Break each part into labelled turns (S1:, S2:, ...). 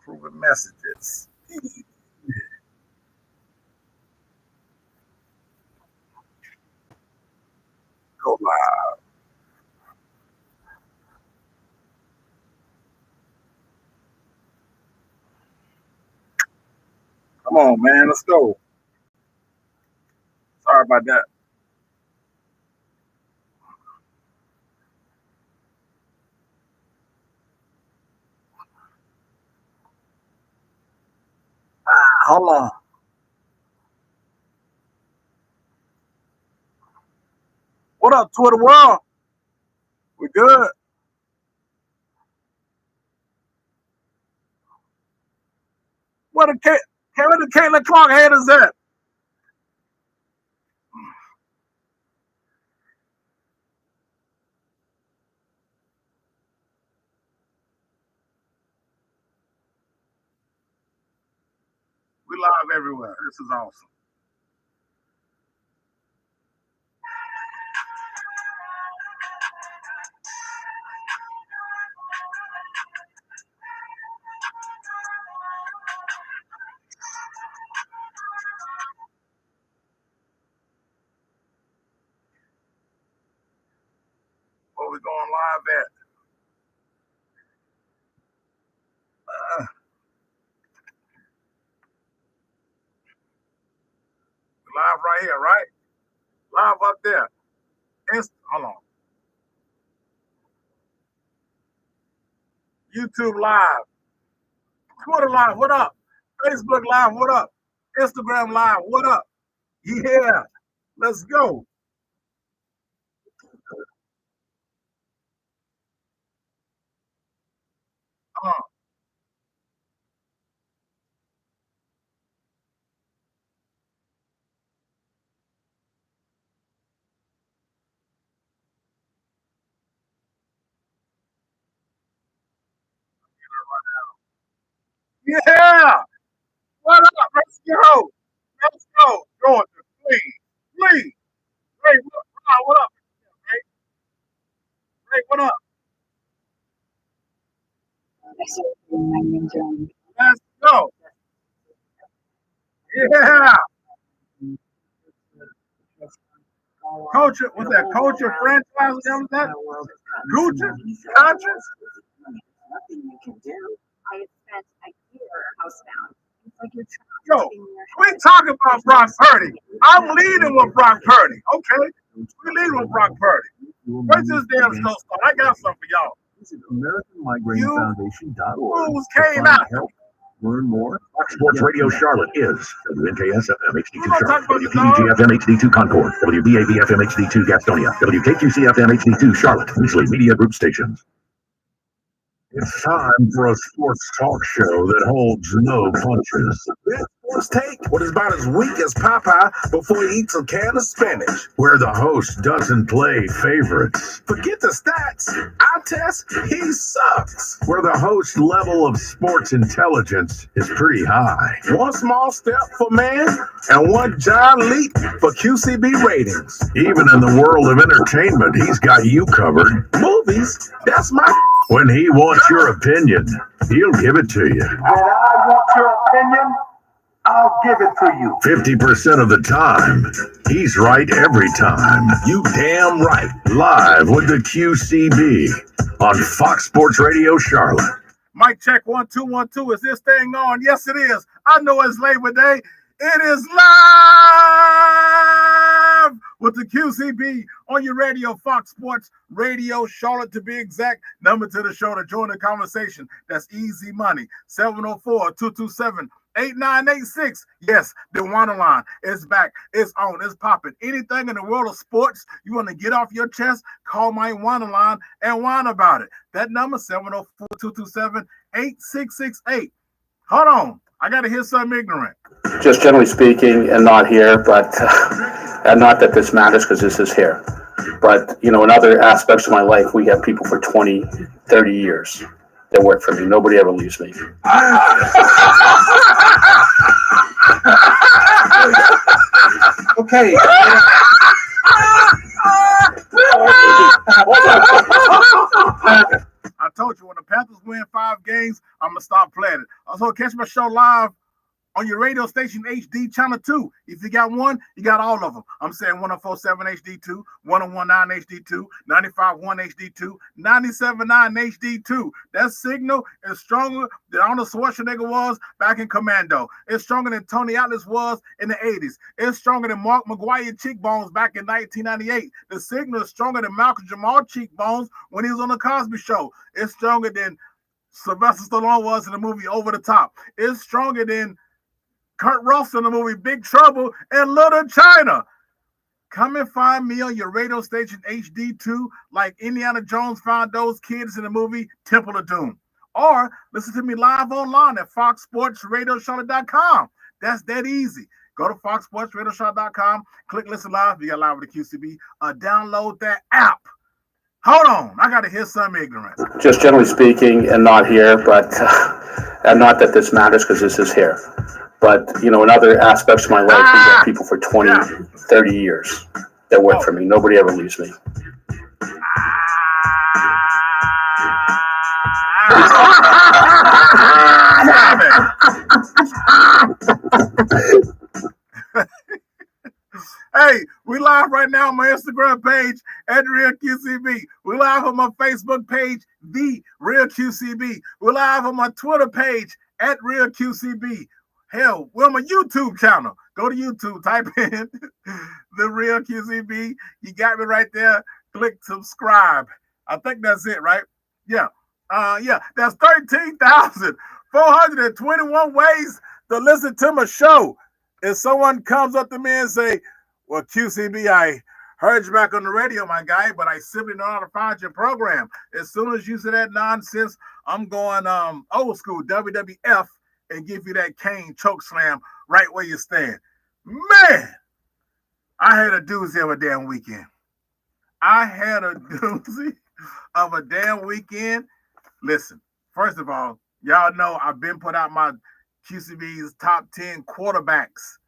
S1: approving messages. Go live. Come on, man. Let's go. Sorry about that. Hold on. What up, Twitter world? We good? Where the Caitlin Clark haters at? We live everywhere. This is awesome. Where we going live at? Live right here, right? Live up there. Hold on. YouTube live. Twitter live, what up? Facebook live, what up? Instagram live, what up? Yeah, let's go. Yeah, what up? Let's go. Let's go. Georgia, please. Ray, what up? Ray, what up? Let's go. Yeah. Culture, what's that? Culture franchise? That? Culture? Conscious?
S2: Nothing you can do. I have spent a year housebound. It's like you're
S1: Yo, we talking about Brock Purdy. I'm leading with Brock Purdy. Okay, we leading with Brock Purdy. Where's this damn show start? I got something for y'all.
S3: Visit AmericanMigraineFoundation.org.
S1: Rules came out.
S3: Learn more.
S4: Fox Sports Radio Charlotte is WNKS FM HD2 Charlotte, WPDG FM HD2 Concord, WBAB FM HD2 Gastonia, WKQC FM HD2 Charlotte, Weasley Media Group stations. It's time for a sports talk show that holds no punches.
S5: Let's take what is about as weak as Popeye before he eats a can of spinach.
S4: Where the host doesn't play favorites.
S5: Forget the stats. Our test, he sucks.
S4: Where the host level of sports intelligence is pretty high.
S5: One small step for man and one giant leap for QCB ratings.
S4: Even in the world of entertainment, he's got you covered.
S5: Movies, that's my.
S4: When he wants your opinion, he'll give it to you.
S6: When I want your opinion, I'll give it to you.
S4: 50% of the time, he's right every time.
S5: You damn right.
S4: Live with the QCB on Fox Sports Radio Charlotte.
S1: Mic check 1 2 1 2. Is this thing on? Yes, it is. I know it's Labor Day. It is live with the QCB on your radio, Fox Sports Radio Charlotte to be exact. Number to the show to join the conversation. That's easy money. 704-227-8986. Yes, the WHINER line is back. It's on. It's popping. Anything in the world of sports you want to get off your chest, call my WHINER line and whine about it. That number, 704-227-8668. Hold on. I got to hear something ignorant.
S7: Just generally speaking, and not here, but and not that this matters because this is here. But, you know, in other aspects of my life, we have people for 20, 30 years that work for me. Nobody ever leaves me.
S6: Okay.
S1: I told you, when the Panthers win 5 games, I'm gonna stop playing it. Also, catch my show live on your radio station HD channel 2. If you got one, you got all of them. I'm saying 1047 HD2, 1019 HD2, 951 HD2, 979 HD2. That signal is stronger than Arnold Schwarzenegger was back in Commando. It's stronger than Tony Atlas was in the 80s. It's stronger than Mark McGuire cheekbones back in 1998. The signal is stronger than Malcolm Jamal cheekbones when he was on the Cosby Show. It's stronger than Sylvester Stallone was in the movie Over the Top. It's stronger than Kurt Russell in the movie Big Trouble in Little China. Come and find me on your radio station HD2 like Indiana Jones found those kids in the movie Temple of Doom. Or listen to me live online at foxsportsradiocharlotte.com. That's that easy. Go to foxsportsradiocharlotte.com, click listen live. You got live with the QCB. Download that app. Hold on, I got to hear some ignorance.
S7: Just generally speaking, and not here, but and not that this matters because this is here. But, in other aspects of my life, we got people for 20, 30 years that work for me. Nobody ever leaves me.
S1: Hey, we live right now on my Instagram page at Real QCB. We live on my Facebook page, The Real QCB. We're live on my Twitter page at Real QCB. Hell, we're on my YouTube channel. Go to YouTube, type in The Real QCB. You got me right there. Click subscribe. I think that's it, right? Yeah. That's 13,421 ways to listen to my show. If someone comes up to me and say, well, QCB, I heard you back on the radio, my guy, but I simply don't know how to find your program. As soon as you say that nonsense, I'm going old school WWF and give you that cane choke slam right where you stand. Man, I had a doozy of a damn weekend. Listen, first of all, y'all know I've been put out my QCB's top 10 quarterbacks.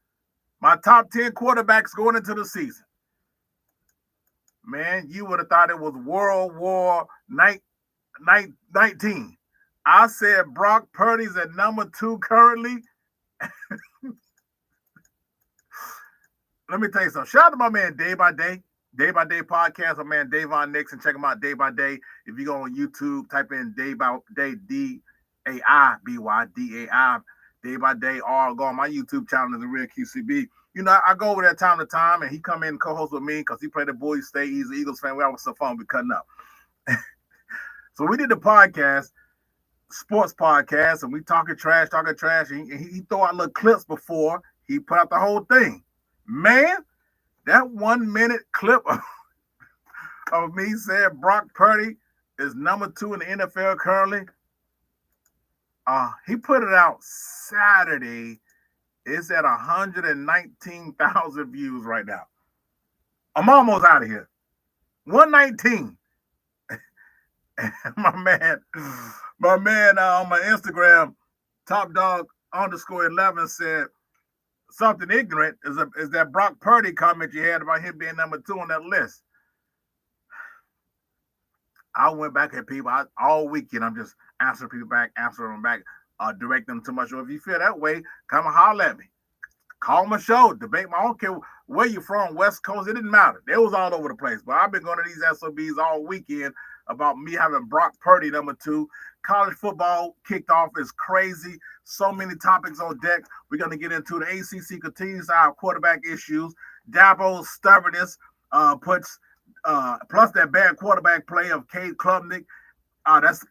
S1: My top 10 quarterbacks going into the season. Man, you would have thought it was World War 19. I said Brock Purdy's at number 2 currently. Let me tell you something. Shout out to my man Day by Day podcast. My man Davon Nixon. Check him out Day by Day. If you go on YouTube, type in Day by Day, D-A-I-B-Y, D-A-I, Day by Day, or go on my YouTube channel, The Real QCB. I go over there time to time, and he come in and co-host with me because he played at Boise State. He's an Eagles fan. We always so fun. We cutting up. So we did the podcast, sports podcast, and we talking trash, and he throw out little clips before he put out the whole thing. Man, that 1 minute clip of me saying Brock Purdy is number 2 in the NFL currently. He put it out Saturday. It's at 119,000 views right now. I'm almost out of here. 119. my man on my Instagram, TopDog_11 said something ignorant is that Brock Purdy comment you had about him being number 2 on that list. I went back at people all weekend. I'm just answering them back, direct them to my show. If you feel that way, come and holler at me. Call my show, debate I don't care where you're from, West Coast, it didn't matter. They was all over the place. But I've been going to these SOBs all weekend about me having Brock Purdy number 2. College football kicked off is crazy. So many topics on deck. We're going to get into the ACC continues to have quarterback issues. Dabo's stubbornness plus that bad quarterback play of Cade Klubnik.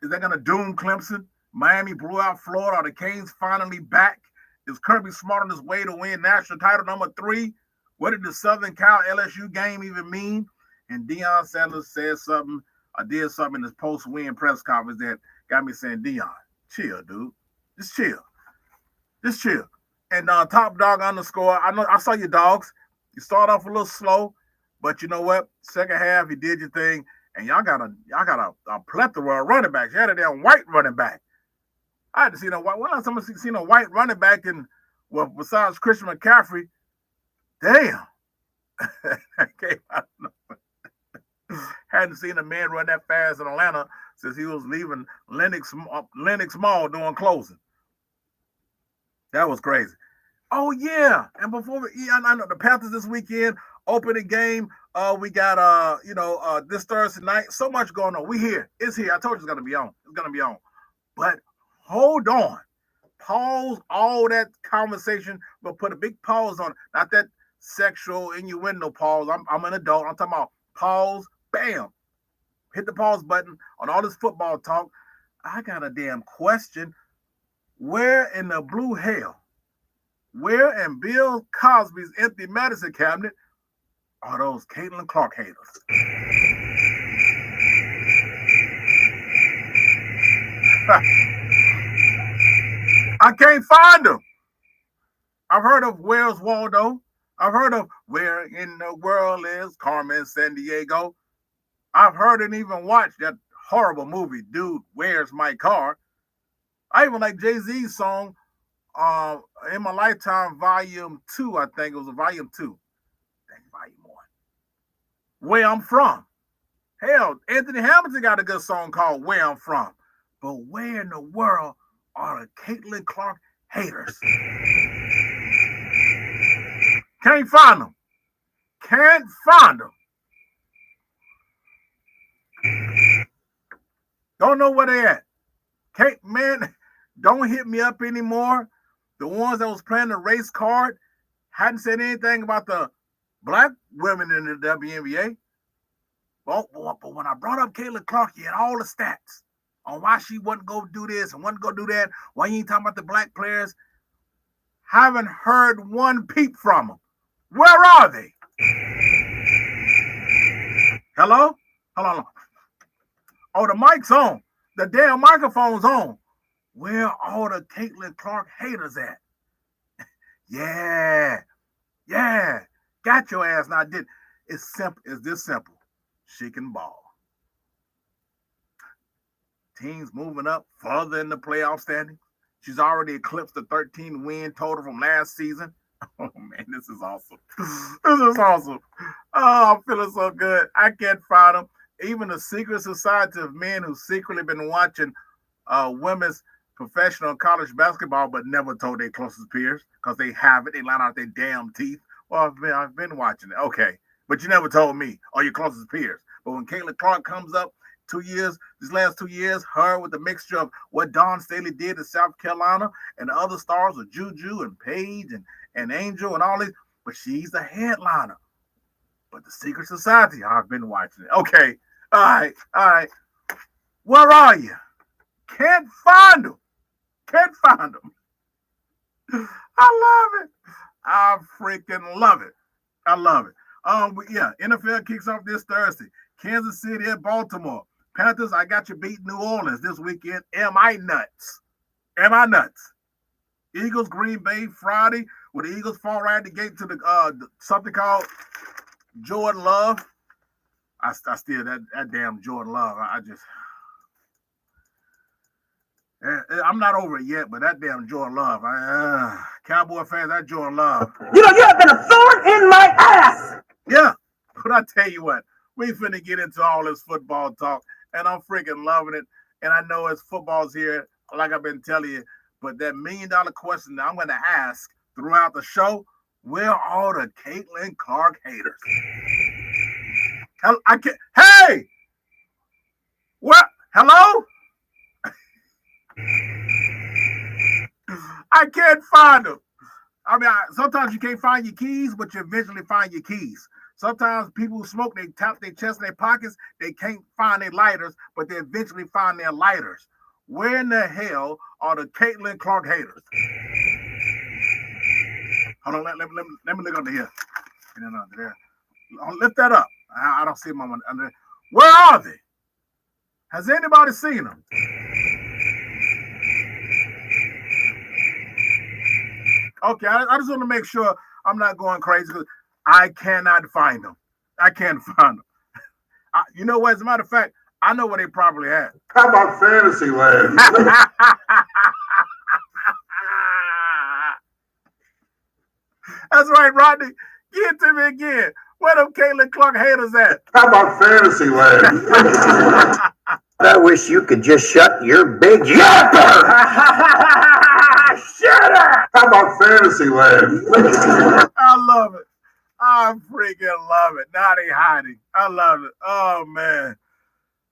S1: Is that going to doom Clemson? Miami blew out Florida. Are the Canes finally back? Is Kirby Smart on his way to win national title number 3? What did the Southern Cal LSU game even mean? And Deion Sanders said something, or did something in his post-win press conference that got me saying, Deion, chill, dude. Just chill. And Top Dog _, I saw your dogs. You started off a little slow, but you know what? Second half, you did your thing, and y'all got a plethora of running backs. You had a damn white running back. I had to see no white. When last time I seen a white running back besides Christian McCaffrey? Damn. Hadn't seen a man run that fast in Atlanta since he was leaving Lenox Mall doing closing. That was crazy. Oh yeah, and before I know the Panthers this weekend opening game. We got this Thursday night. So much going on. We here. It's here. I told you it's gonna be on. It's gonna be on. But hold on. Pause all that conversation, but put a big pause on it. Not that sexual innuendo pause. I'm an adult. I'm talking about pause. Bam. Hit the pause button on all this football talk. I got a damn question. Where in the blue hell? Where in Bill Cosby's empty medicine cabinet are those Caitlin Clark haters? I can't find them. I've heard of Where's Waldo. I've heard of Where in the World is Carmen Sandiego. I've heard and even watched that horrible movie, Dude, Where's My Car? I even like Jay-Z's song, In My Lifetime, Volume 2, I think it was a Volume 2. Volume 1. Where I'm From. Hell, Anthony Hamilton got a good song called Where I'm From. But where in the world are the Caitlin Clark haters? Can't find them. Can't find them. Don't know where they at. Kate, man, don't hit me up anymore. The ones that was playing the race card hadn't said anything about the black women in the WNBA. But when I brought up Caitlin Clark, he had all the stats on why she wasn't going to do this and wasn't going to do that. Why you ain't talking about the black players? Haven't heard one peep from them. Where are they? Hello? Hello? Oh, the mic's on. The damn microphone's on. Where are all the Caitlin Clark haters at? Yeah. Got your ass now. It's simple. It's this simple. She can ball. Teams moving up further in the playoff standing. She's already eclipsed the 13-win total from last season. Oh, man, this is awesome. This is awesome. Oh, I'm feeling so good. I can't find them. Even the secret society of men who secretly been watching women's professional college basketball but never told their closest peers because they have it. They line out their damn teeth. Well, I've been watching it. Okay. But you never told me or your closest peers. But when Caitlin Clark comes up, these last 2 years, her with the mixture of what Dawn Staley did in South Carolina and the other stars of Juju and Paige and Angel and all these, but she's the headliner. But the secret society, I've been watching it. Okay. All right. Where are you? Can't find them. I love it. I freaking love it. I love it. Yeah, NFL kicks off this Thursday. Kansas City at Baltimore. Panthers, I got you beat New Orleans this weekend. Am I nuts? Eagles, Green Bay Friday. Will the Eagles fall right at the gate to the something called Jordan Love? I still that damn Jordan Love. I'm not over it yet, but that damn Jordan Love. Cowboy fans, that Jordan Love.
S6: You have been a thorn in my ass.
S1: Yeah, but I tell you what, we finna get into all this football talk, and I'm freaking loving it. And I know it's football's here, like I've been telling you, but that $1 million question that I'm going to ask throughout the show, where are all the Caitlin Clark haters? Hey! What? Hello? I can't find them. I mean, sometimes you can't find your keys, but you eventually find your keys. Sometimes people who smoke, they tap their chest in their pockets, they can't find their lighters, but they eventually find their lighters. Where in the hell are the Caitlin Clark haters? Hold on, let me look under here. Under there. Lift that up. I don't see them under there. Where are they? Has anybody seen them? Okay, I just want to make sure I'm not going crazy because I cannot find them. I can't find them. You know what? As a matter of fact, I know where they probably at.
S6: How about Fantasyland?
S1: That's right, Rodney. Give it to me again. Where them Caitlin Clark haters at?
S6: How about Fantasyland?
S3: I wish you could just shut your big yapper.
S5: Shut up! How about fantasy land?
S1: I love it. I freaking love it. Now they hiding. I love it. Oh man.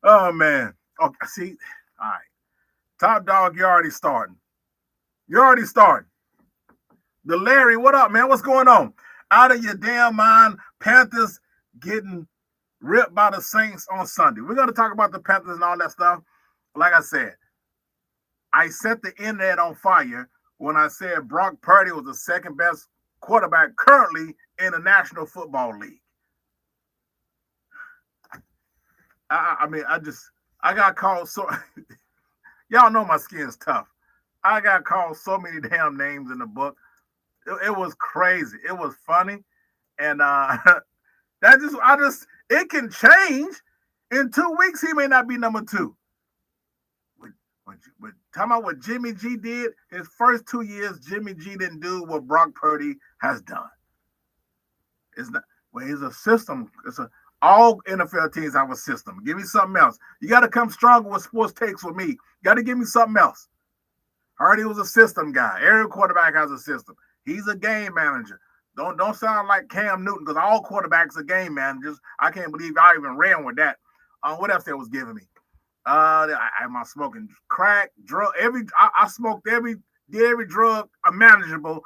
S1: Oh man. Okay, see. All right. Top dog, you're already starting. You're already starting. The Larry, what up, man? What's going on? Out of your damn mind, Panthers getting ripped by the Saints on Sunday. We're going to talk about the Panthers and all that stuff. Like I said, I set the internet on fire when I said Brock Purdy was the second best quarterback currently in the National Football League. I got called so... Y'all know my skin's tough. I got called so many damn names in the book. It was crazy. It was funny. And it can change. In 2 weeks, he may not be number 2. But talking about what Jimmy G did, his first 2 years, Jimmy G didn't do what Brock Purdy has done. It's not. Well, it's a system. All NFL teams have a system. Give me something else. You got to come stronger with sports takes with me. You got to give me something else. I heard he was a system guy. Every quarterback has a system. He's a game manager. Don't sound like Cam Newton, because all quarterbacks are game managers. I can't believe I even ran with that. What else they was giving me? Am I smoking crack, drug? I smoked did every drug manageable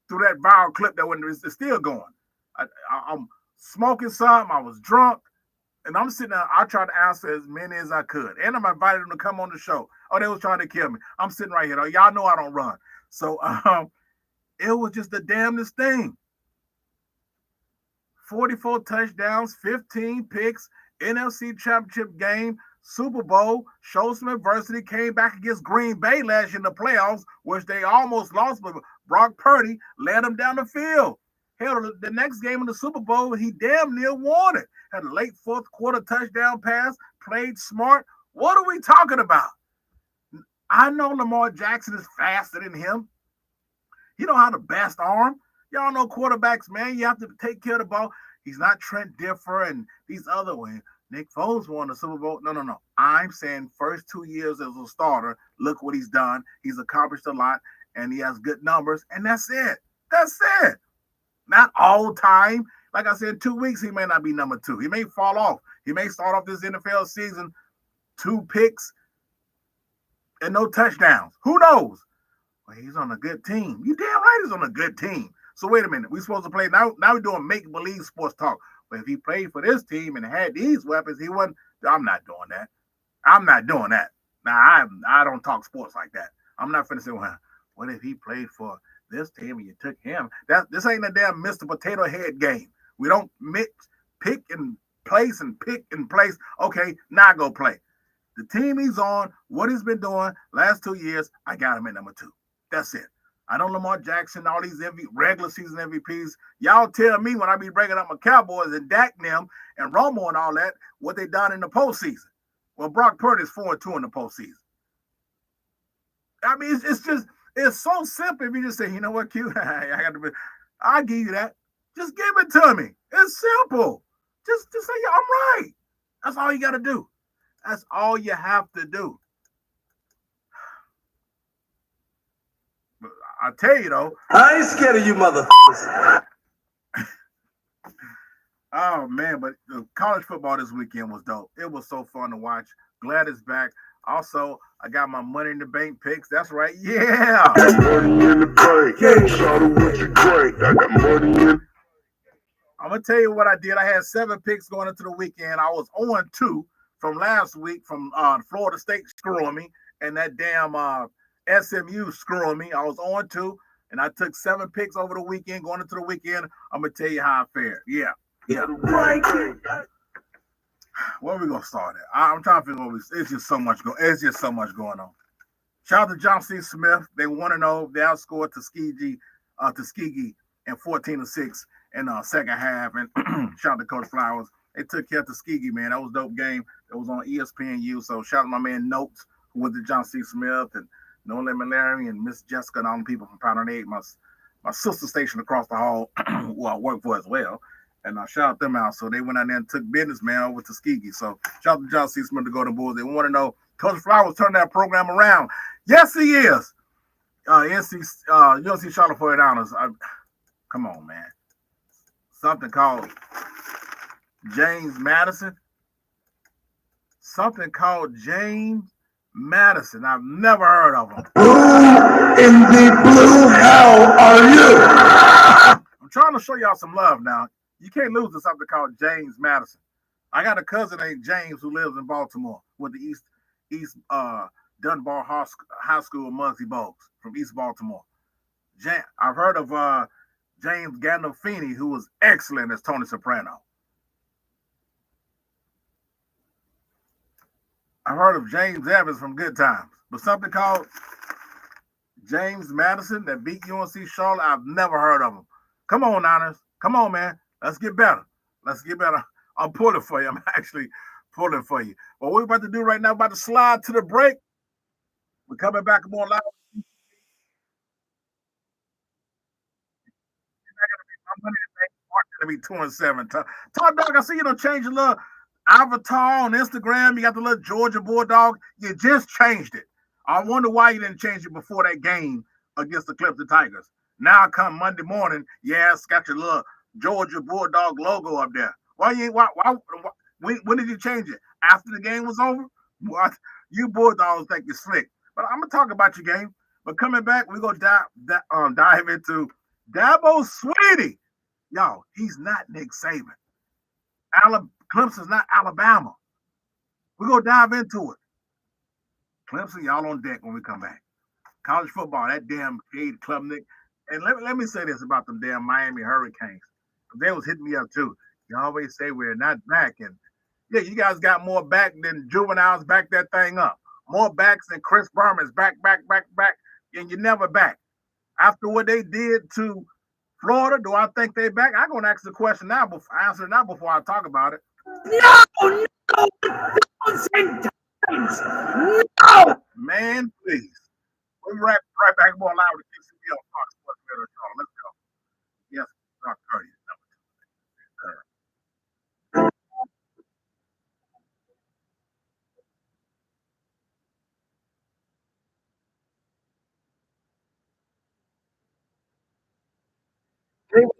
S1: through that viral clip that it's still going. I'm smoking something. I was drunk, and I'm sitting there. I tried to answer as many as I could, and I'm invited them to come on the show. Oh, they was trying to kill me. I'm sitting right here. Though. Y'all know I don't run, so it was just the damnedest thing. 44 touchdowns, 15 picks, NFC Championship game, Super Bowl, showed some adversity, came back against Green Bay last year in the playoffs, which they almost lost, but Brock Purdy led them down the field. Hell, the next game in the Super Bowl, he damn near won it. Had a late fourth quarter touchdown pass, played smart. What are we talking about? I know Lamar Jackson is faster than him. He don't have the best arm. Y'all know quarterbacks, man. You have to take care of the ball. He's not Trent Dilfer and these other ones. Nick Foles won the Super Bowl. No. I'm saying first 2 years as a starter, look what he's done. He's accomplished a lot, and he has good numbers, and that's it. That's it. Not all time. Like I said, 2 weeks, he may not be number 2. He may fall off. He may start off this NFL season 2 picks and no touchdowns. Who knows? Well, he's on a good team. You damn right he's on a good team. So wait a minute. We're supposed to play. Now we're doing make-believe sports talk. But if he played for this team and had these weapons, he wouldn't. I'm not doing that. I'm not doing that. Now, I don't talk sports like that. I'm not finna say, well, what if he played for this team and you took him? This ain't a damn Mr. Potato Head game. We don't pick and place and pick and place. Okay, now go play. The team he's on, what he's been doing last 2 years, I got him at number 2. That's it. I know Lamar Jackson, all these regular season MVPs. Y'all tell me when I be breaking up my Cowboys and Dak them and Romo and all that, what they done in the postseason. Well, Brock Purdy is 4-2 in the postseason. I mean, it's so simple. If you just say, you know what, Q, I'll give you that. Just give it to me. It's simple. Just say, yeah, I'm right. That's all you got to do. That's all you have to do. I tell you though,
S8: I ain't scared of you motherfuckers.
S1: Oh man, but the college football this weekend was dope. It was so fun to watch. Glad it's back. Also, I got my Money in the Bank picks. That's right. Yeah.
S6: Money in the bank. Yeah. Shout out what you great. I got money in.
S1: I'm gonna tell you what I did. I had 7 picks going into the weekend. I was 0-2 from last week from Florida State screwing me and that damn SMU screwing me. I was 0-2, and I took 7 picks over the weekend. Going into the weekend, I'm gonna tell you how I fared. Yeah. Where are we gonna start at? I'm trying to figure out. It's just so much going on. Shout out to John C. Smith. They 1-0. They outscored Tuskegee in 14-6 in the second half. And shout out to Coach Flowers. They took care of Tuskegee, man. That was a dope game. It was on ESPNU. So shout out to my man Notes, who went to John C. Smith, and Nolan Mallory and Miss Jessica and all the people from Powder 8, my sister station across the hall, who I work for as well. And I shout them out. So they went out there and took business, man, over to Tuskegee. So shout out to John C. Smith to go to Bulls. They want to know, Coach Flowers turned that program around. Yes, he is. UNC Charlotte 49ers. Come on, man. Something called James Madison. Something called James Madison. I've never heard of him.
S3: Who in the blue hell are you?
S1: I'm trying to show y'all some love now. You can't lose to something called James Madison. I got a cousin named James who lives in Baltimore with the East Dunbar High School Muggsy Bogues from East Baltimore. I've heard of James Gandolfini, who was excellent as Tony Soprano. I've heard of James Evans from Good Times, but something called James Madison that beat UNC Charlotte, I've never heard of him. Come on, Niners. Come on, man. Let's get better. Let's get better. I'm pulling for you. I'm actually pulling for you. What we're about to do right now, about to slide to the break. We're coming back more live. I'm going to be 2-7. Todd Dog, I see you don't change your little avatar on Instagram. You got the little Georgia Bulldog. You just changed it. I wonder why you didn't change it before that game against the CLEMSON Tigers. Now come Monday morning, it's got your little Georgia Bulldog logo up there. When did you change it? After the game was over? What? You Bulldogs think you're slick. But I'm gonna talk about your game. But coming back, we're gonna dive into DABO Sweetie. Y'all, he's not Nick Saban. Clemson's not Alabama. We're gonna dive into it. Clemson, y'all on deck when we come back. College football, that damn Cade Klubnik. And let me say this about them damn Miami Hurricanes. They was hitting me up too. You always say we're not back. And yeah, you guys got more back than juveniles back that thing up. More backs than Chris Berman's back. And you're never back. After what they did to Florida, do I think they back? I'm going to ask the question now, answer it now before I talk about it.
S3: No, no.
S1: Man, please. We'll be right back more live with QCB on Fox Sports Radio Show. Let's go. Yes, Brock Purdy is number 2.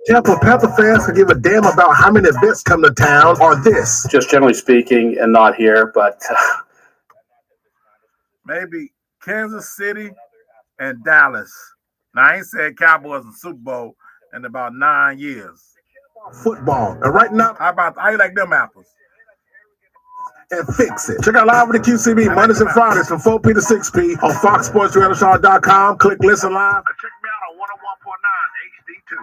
S5: Tampa Panther fans can give a damn about how many events come to town or this.
S7: Just generally speaking, and not here, but
S1: maybe Kansas City and Dallas. Now, I ain't said Cowboys and Super Bowl in about 9 years.
S5: Football. And right now,
S1: how you like them apples?
S5: And fix it. Check out Live with the QCB Mondays and Fridays from 4P to 6P on FoxSportsRadioShow.com. Click Listen Live.
S4: Check me out on 101.9 HD2.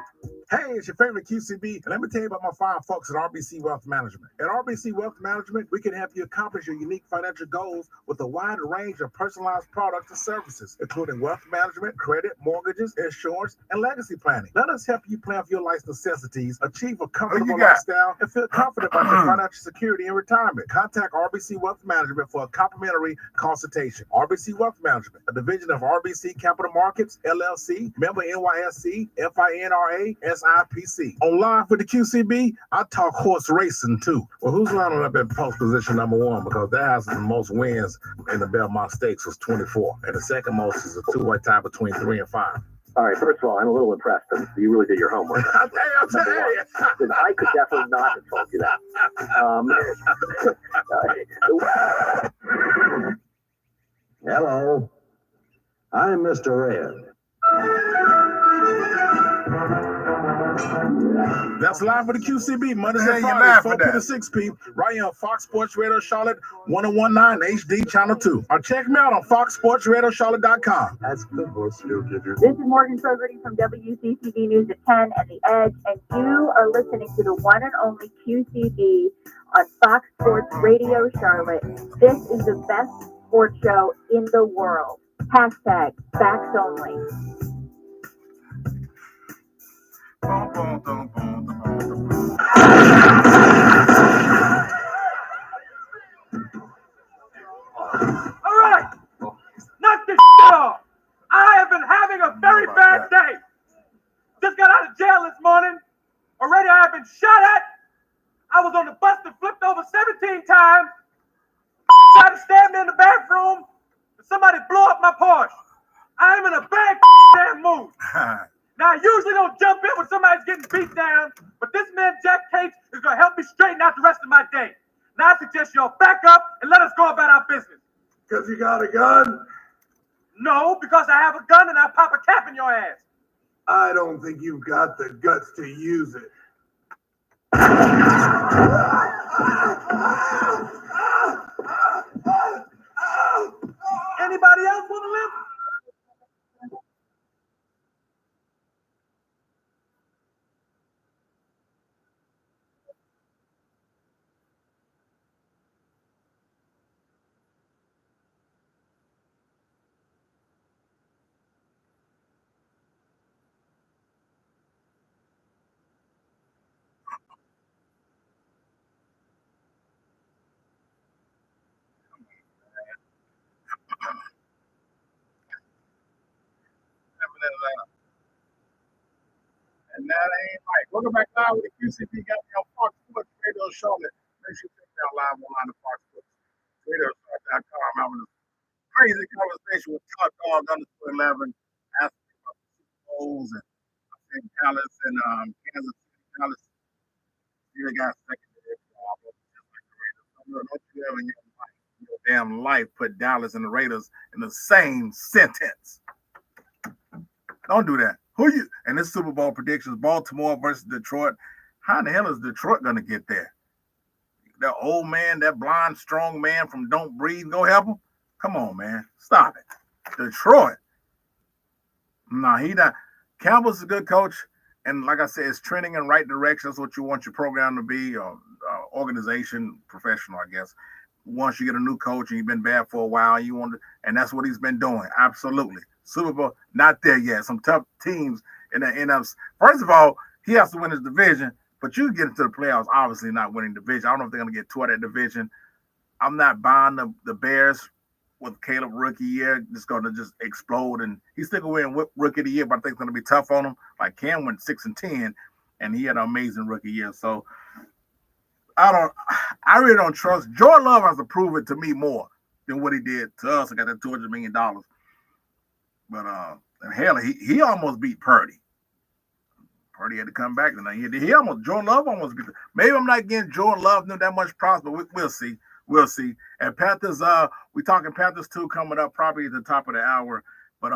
S5: Hey, it's your favorite QCB, and let me tell you about my fine folks at RBC Wealth Management. At RBC Wealth Management, we can help you accomplish your unique financial goals with a wide range of personalized products and services, including wealth management, credit, mortgages, insurance, and legacy planning. Let us help you plan for your life's necessities, achieve a comfortable lifestyle, and feel confident about your financial security in retirement. Contact RBC Wealth Management for a complimentary consultation. RBC Wealth Management, a division of RBC Capital Markets, LLC, member NYSE, FINRA, SIPC. On Live with the QCB, I talk horse racing too. Well, who's lining up at post position number 1? Because that has the most wins in the Belmont Stakes was 24. And the second most is a two-way tie between 3 and 5.
S4: All right, first of all, I'm a little impressed. You really did your homework.
S5: I'll tell you.
S4: I could definitely not have told you that. Hello. I'm Mr. Red.
S5: That's Live with the QCB, Mondays and Fridays, 4P to 6P, right here on Fox Sports Radio Charlotte, 1019 HD Channel 2. Or check me out on FoxSportsRadioCharlotte.com.
S4: That's good, boss.
S2: This is Morgan Fogarty from WCCB News at 10 and The Edge, and you are listening to the one and only QCB on Fox Sports Radio Charlotte. This is the best sports show in the world. Hashtag facts only.
S1: Boom, boom, boom, boom, boom, boom, boom.
S8: All right, knock this shit off. I have been having a very bad day. Just got out of jail this morning. Already I have been shot at,
S3: Because you got a gun?
S8: No, because I have a gun and I pop a cap in your ass.
S3: I don't think you've got the guts to use it.
S8: Anybody else want to live?
S1: And that ain't right. Welcome back live with the QCB. Got me on Fox Sports Radio Charlotte. Make sure you check me out live online at Fox Sports Radio.com. Having a crazy conversation with Todd Dog _11, asking about the Super Bowls and I think Dallas and Kansas City. Dallas still got second to their job, just like the Raiders. Don't you ever in your damn life put Dallas and the Raiders in the same sentence. Don't do that. Who you? And this Super Bowl predictions: Baltimore versus Detroit. How in the hell is Detroit gonna get there? That old man, that blind, strong man from Don't Breathe, go help him. Come on, man, stop it. Detroit. No, he not. Campbell's a good coach, and like I said, it's trending in the right direction. That's what you want your program to be, or organization, professional, I guess. Once you get a new coach and you've been bad for a while, you want to, and that's what he's been doing. Absolutely. Super Bowl, not there yet. Some tough teams in the NFC. First of all, he has to win his division, but you get into the playoffs, obviously not winning division. I don't know if they're going to get toward that division. I'm not buying the Bears with Caleb rookie year. Just going to just explode, and he's still going to win rookie of the year, but I think it's going to be tough on him. Like Cam went 6-10, and he had an amazing rookie year. So I really don't trust. Jordan Love has to prove it to me more than what he did to us. I got that $200 million. But hell, he almost beat Purdy. Purdy had to come back tonight. Jordan Love almost beat. Maybe I'm not getting Jordan Love that much props, but we'll see. We'll see. And Panthers, we talking Panthers 2 coming up probably at the top of the hour. But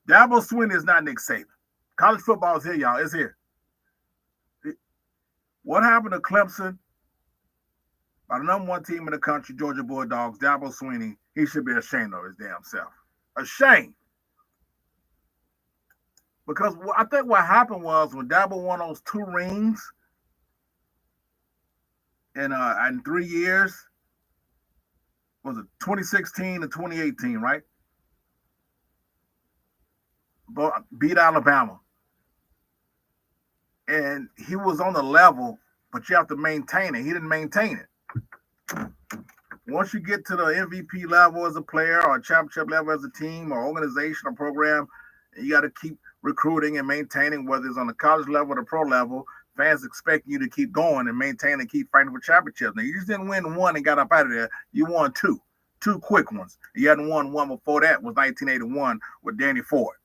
S1: Dabo Swinney is not Nick Saban. College football is here, y'all. It's here. What happened to Clemson? By the #1 team in the country, Georgia Bulldogs, Dabo Swinney, he should be ashamed of his damn self. Ashamed. Because I think what happened was when Dabo won those 2 rings in 3 years, was it 2016 and 2018, right? Beat Alabama. And he was on the level, but you have to maintain it. He didn't maintain it. Once you get to the MVP level as a player or a championship level as a team or organization or program, you got to keep recruiting and maintaining, whether it's on the college level or the pro level. Fans expect you to keep going and maintain and keep fighting for championships. Now, you just didn't win 1 and got up out of there. You won 2 quick ones. You hadn't won 1 before that, was 1981 with Danny Ford,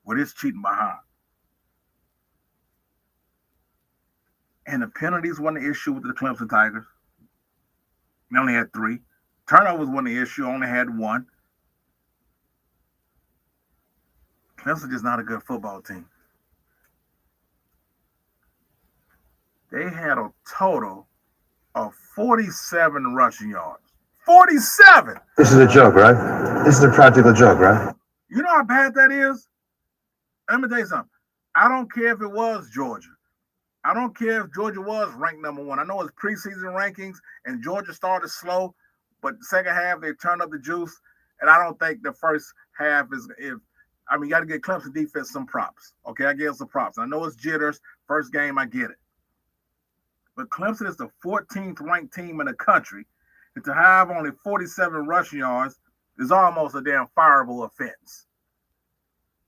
S1: with his cheating behind. And the penalties wasn't the issue with the Clemson Tigers. They only had 3. Turnovers wasn't the issue, only had 1. Clemson just not a good football team. They had a total of 47 rushing yards. 47!
S9: This is a joke, right? This is a practical joke, right?
S1: You know how bad that is? Let me tell you something. I don't care if it was Georgia. I don't care if Georgia was ranked #1. I know it's preseason rankings, and Georgia started slow, but the second half, they turned up the juice, and I don't think the first half is – you got to get Clemson defense some props. Okay, I give some props. I know it's jitters. First game, I get it. But Clemson is the 14th ranked team in the country, and to have only 47 rushing yards is almost a damn fireable offense.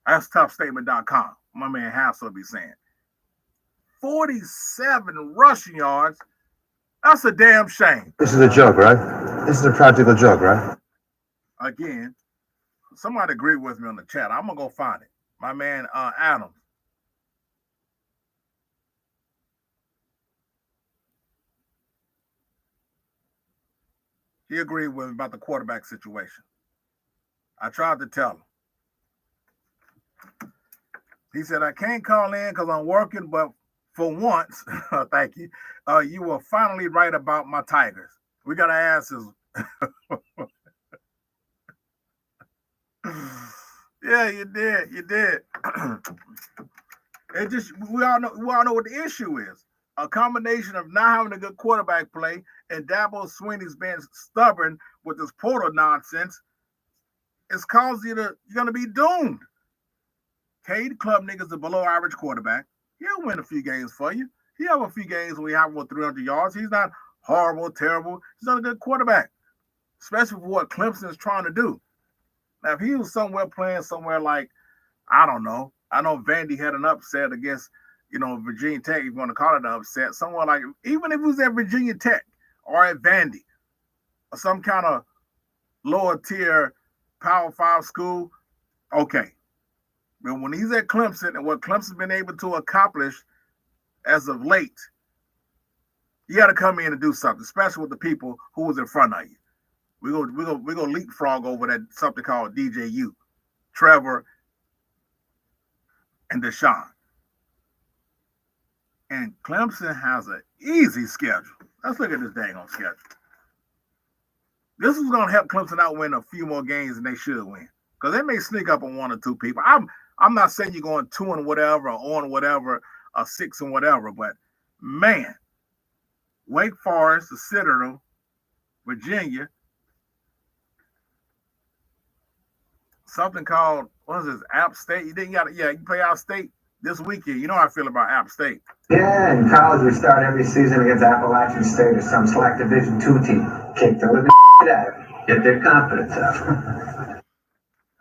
S1: That's toughstatement.com. My man Hassel be saying. 47 rushing yards, that's a damn shame.
S9: This is a joke, right? This is a practical joke, right?
S1: Again, somebody agree with me on the chat. I'm going to go find it. My man Adams. He agreed with me about the quarterback situation. I tried to tell him. He said, I can't call in because I'm working, but for once, thank you, you were finally right about my Tigers. We got to ask his. Yeah, you did. You did. It just we all know what the issue is. A combination of not having a good quarterback play and Dabo Swinney's being stubborn with this portal nonsense. It's caused you're gonna be doomed. Cade Club nigga's a below average quarterback. He'll win a few games for you. He'll have a few games where he have over 300 yards. He's not horrible, terrible. He's not a good quarterback, especially for what Clemson is trying to do. Now, if he was playing somewhere like, I don't know. I know Vandy had an upset against, Virginia Tech, if you want to call it an upset. Somewhere like, even if it was at Virginia Tech or at Vandy or some kind of lower tier Power 5 school, okay. But when he's at Clemson and what Clemson's been able to accomplish as of late, you got to come in and do something, especially with the people who was in front of you. We're gonna leapfrog over that something called DJU, Trevor, and Deshaun. And Clemson has an easy schedule. Let's look at this dang on schedule. This is gonna help Clemson out win a few more games than they should win. Because they may sneak up on one or two people. I'm not saying you're going 2 and whatever, or on whatever, or 6 and whatever, but man, Wake Forest, the Citadel, Virginia, something called, what is this, App State? You play App State this weekend. You know how I feel about App State.
S10: Yeah, in college we start every season against Appalachian State or some select Division II team. Kick the living out of it. Get their confidence up.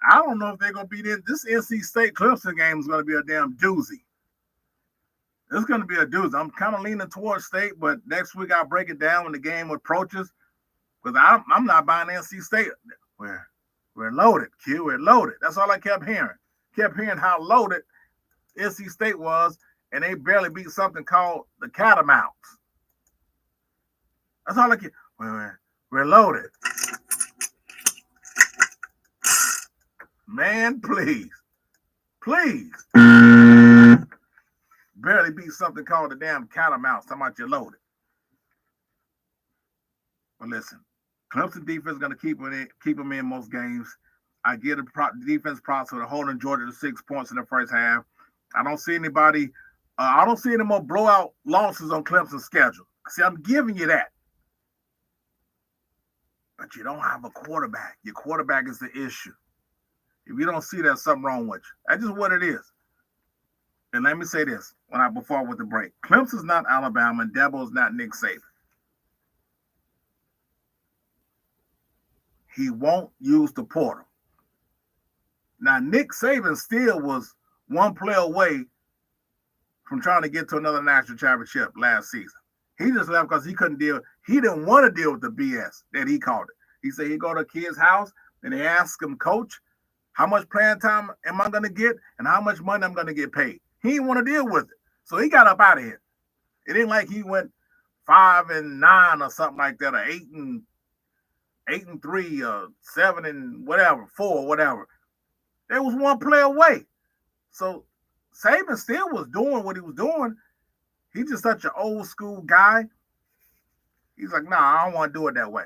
S1: I don't know if they're going to be there. This NC State Clemson game is going to be a damn doozy. It's going to be a doozy. I'm kind of leaning towards State, but next week I'll break it down when the game approaches because I'm not buying NC State. We're loaded, Q. We're loaded. That's all I kept hearing. Kept hearing how loaded NC State was, and they barely beat something called the Catamounts. That's all I kept. We're loaded. Man, please. Barely beat something called the damn Catamounts. How about you loaded? But listen, Clemson defense is going to keep them in most games. I get the defense props for holding Georgia to 6 points in the first half. I don't see anybody. I don't see any more blowout losses on Clemson's schedule. See, I'm giving you that. But you don't have a quarterback. Your quarterback is the issue. If you don't see that, something wrong with you. That's just what it is. And let me say this before I went to break. Clemson's not Alabama, and Dabo's not Nick Saban. He won't use the portal. Now, Nick Saban still was one play away from trying to get to another national championship last season. He just left because he couldn't deal. He didn't want to deal with the BS that he called it. He said he'd go to a kid's house and they ask him, Coach, how much playing time am I going to get and how much money I'm going to get paid? He didn't want to deal with it. So he got up out of here. It ain't like he went 5-9 or something like that, or 8-3, or 7-4, whatever. There was one play away. So Saban still was doing what he was doing. He's just such an old school guy. He's like, nah, I don't want to do it that way.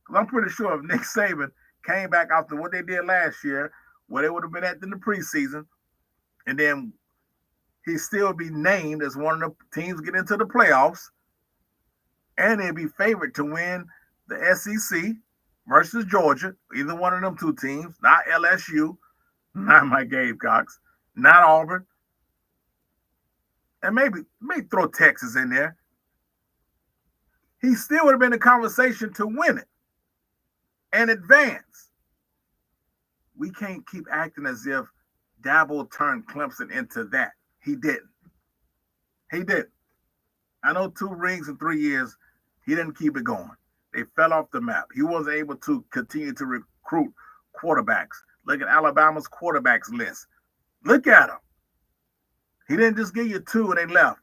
S1: Because I'm pretty sure if Nick Saban came back after what they did last year, where they would have been at in the preseason, and then he'd still be named as one of the teams get into the playoffs, and they'd be favored to win the SEC versus Georgia, either one of them two teams, not LSU, not my Gamecocks, not Auburn, and maybe throw Texas in there. He still would have been in the conversation to win it and advance. We can't keep acting as if Dabo turned Clemson into that. He didn't. I know 2 rings in 3 years. He didn't keep it going. They fell off the map. He wasn't able to continue to recruit quarterbacks. Look at Alabama's quarterbacks list. Look at them. He didn't just give you 2 and they left.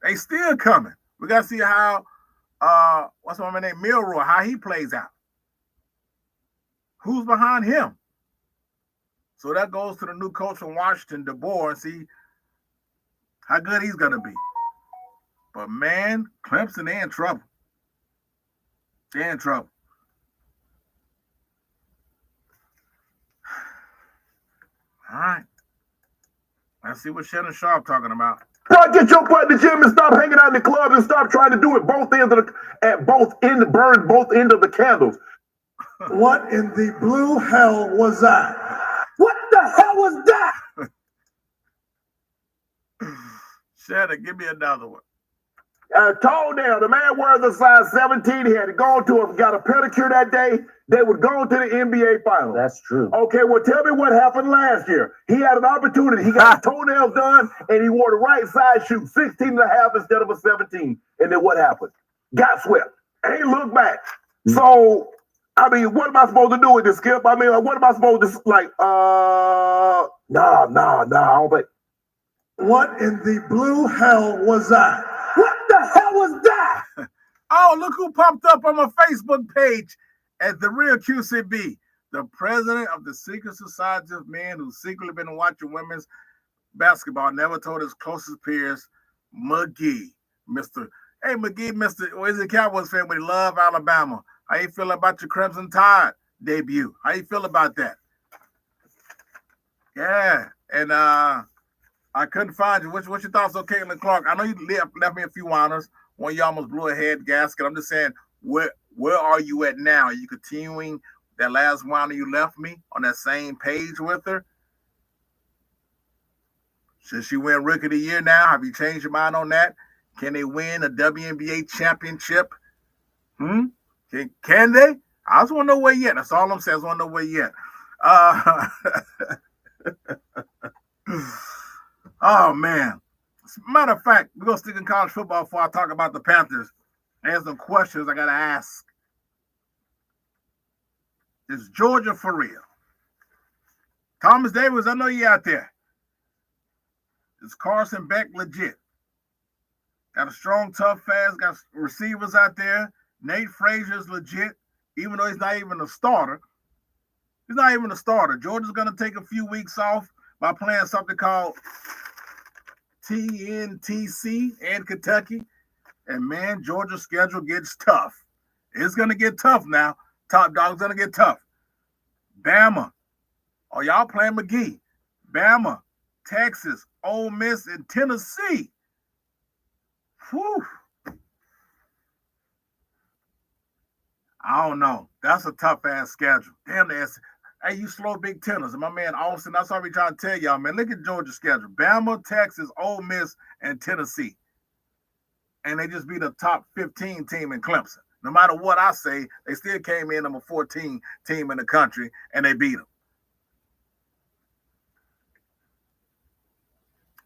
S1: They still coming. We got to see how what's my name? Milroy, how he plays out. Who's behind him? So that goes to the new coach from Washington, DABO, and see how good he's gonna be. But man, Clemson, they're in trouble. They're in trouble. All right. Let's see what Shannon Sharp talking about.
S6: Bro, get your butt in the gym and stop hanging out in the club and stop trying to do it burn both end of the candles.
S3: What in the blue hell was that?
S6: What the hell was that?
S1: Shannon, give me another one.
S6: Toenail, the man wears a size 17. He had to go to him, got a pedicure that day. They would go to the NBA Finals.
S7: That's true.
S6: Okay, well, tell me what happened last year. He had an opportunity. He got his toenails done, and he wore the right size shoe, 16 and a half instead of a 17. And then what happened? Got swept. Ain't looked back. So, I mean, what am I supposed to do with this, Skip? I mean, what am I supposed to, like, nah, I don't think.
S3: What in the blue hell was that?
S6: What the hell was that?
S1: Oh, look who popped up on my Facebook page as the real QCB, the president of the Secret Society of Men who secretly been watching women's basketball, never told his closest peers, McGee. Hey, McGee, or is it Cowboys fan, but he love Alabama. How you feel about your Crimson Tide debut? How you feel about that? Yeah, and I couldn't find you. What's your thoughts on Caitlin Clark? I know you left me a few whiners when you almost blew a head gasket. I'm just saying, where are you at now? Are you continuing that last whiner you left me on that same page with her? Should she win Rookie of the Year now? Have you changed your mind on that? Can they win a WNBA championship? Can they? I just want to know where yet. That's all I'm saying. I just want to know where yet. Oh, man. As a matter of fact, we're going to stick in college football before I talk about the Panthers. There's some questions I got to ask. Is Georgia for real? Thomas Davis, I know you out there. Is Carson Beck legit? Got a strong, tough, fast, got receivers out there. Nate Frazier's legit, even though he's not even a starter. He's not even a starter. Georgia's going to take a few weeks off by playing something called TNTC and Kentucky. And, man, Georgia's schedule gets tough. It's going to get tough now. Top dog's going to get tough. Bama. Oh, y'all playing McGee. Bama, Texas, Ole Miss, and Tennessee. Whew. I don't know. That's a tough-ass schedule. Damn, hey, you slow Big Teners. And my man Austin, that's all we trying to tell y'all, man. Look at Georgia's schedule. Bama, Texas, Ole Miss, and Tennessee. And they just beat a top 15 team in Clemson. No matter what I say, they still came in number 14 team in the country, and they beat them.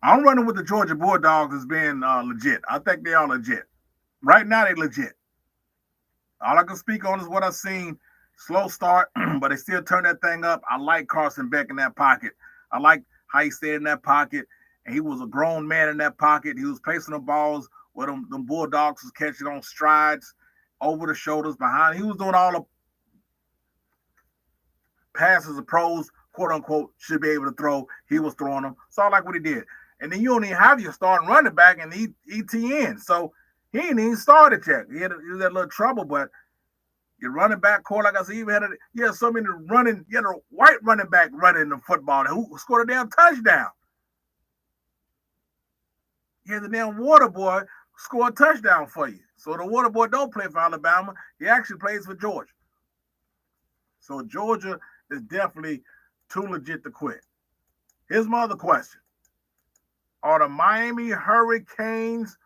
S1: I'm running with the Georgia Bulldogs as being legit. I think they are legit. Right now, they legit. All I can speak on is what I've seen. Slow start, but they still turn that thing up. I like Carson Beck in that pocket. I like how he stayed in that pocket, and he was a grown man in that pocket. He was placing the balls where them Bulldogs was catching on strides, over the shoulders, behind. He was doing all the passes the pros, quote-unquote, should be able to throw. He was throwing them. So I like what he did. And then you don't even have your starting running back in ETN. So he ain't even started yet. He had a little trouble, but your running back core, like I said, you had so many running, you had a white running back running the football who scored a damn touchdown. You had the damn water boy score a touchdown for you. So the water boy don't play for Alabama. He actually plays for Georgia. So Georgia is definitely too legit to quit. Here's my other question. Are the Miami Hurricanes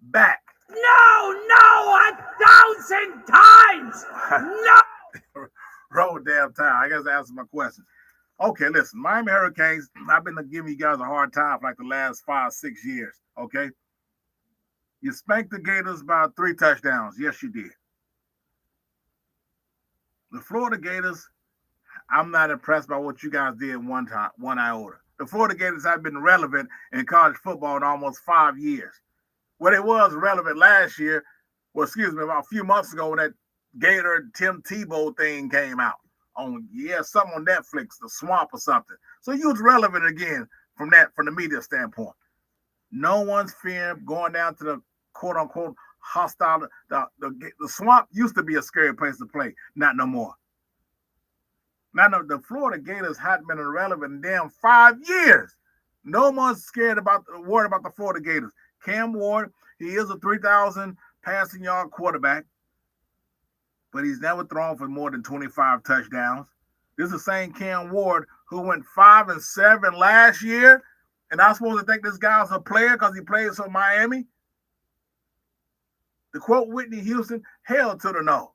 S1: back?
S8: No, 1,000 times. No.
S1: Roll damn time. I guess answer my question. Okay, listen, Miami Hurricanes, I've been giving you guys a hard time for like the last 5-6 years, okay? You spanked the Gators by 3 touchdowns. Yes, you did. The Florida Gators, I'm not impressed by what you guys did one iota. The Florida Gators have been relevant in college football in almost 5 years. Well, it was relevant last year. Well, excuse me, about a few months ago when that Gator Tim Tebow thing came out on something on Netflix, The Swamp or something. So he was relevant again from the media standpoint. No one's fearing going down to the quote unquote hostile. The Swamp used to be a scary place to play, not no more. Now the Florida Gators hadn't been irrelevant in damn 5 years. No one's worried about the Florida Gators. Cam Ward, he is a 3,000 passing yard quarterback, but he's never thrown for more than 25 touchdowns. This is the same Cam Ward who went 5-7 last year, and I'm supposed to think this guy's a player because he plays for Miami. To quote Whitney Houston, hell to the no.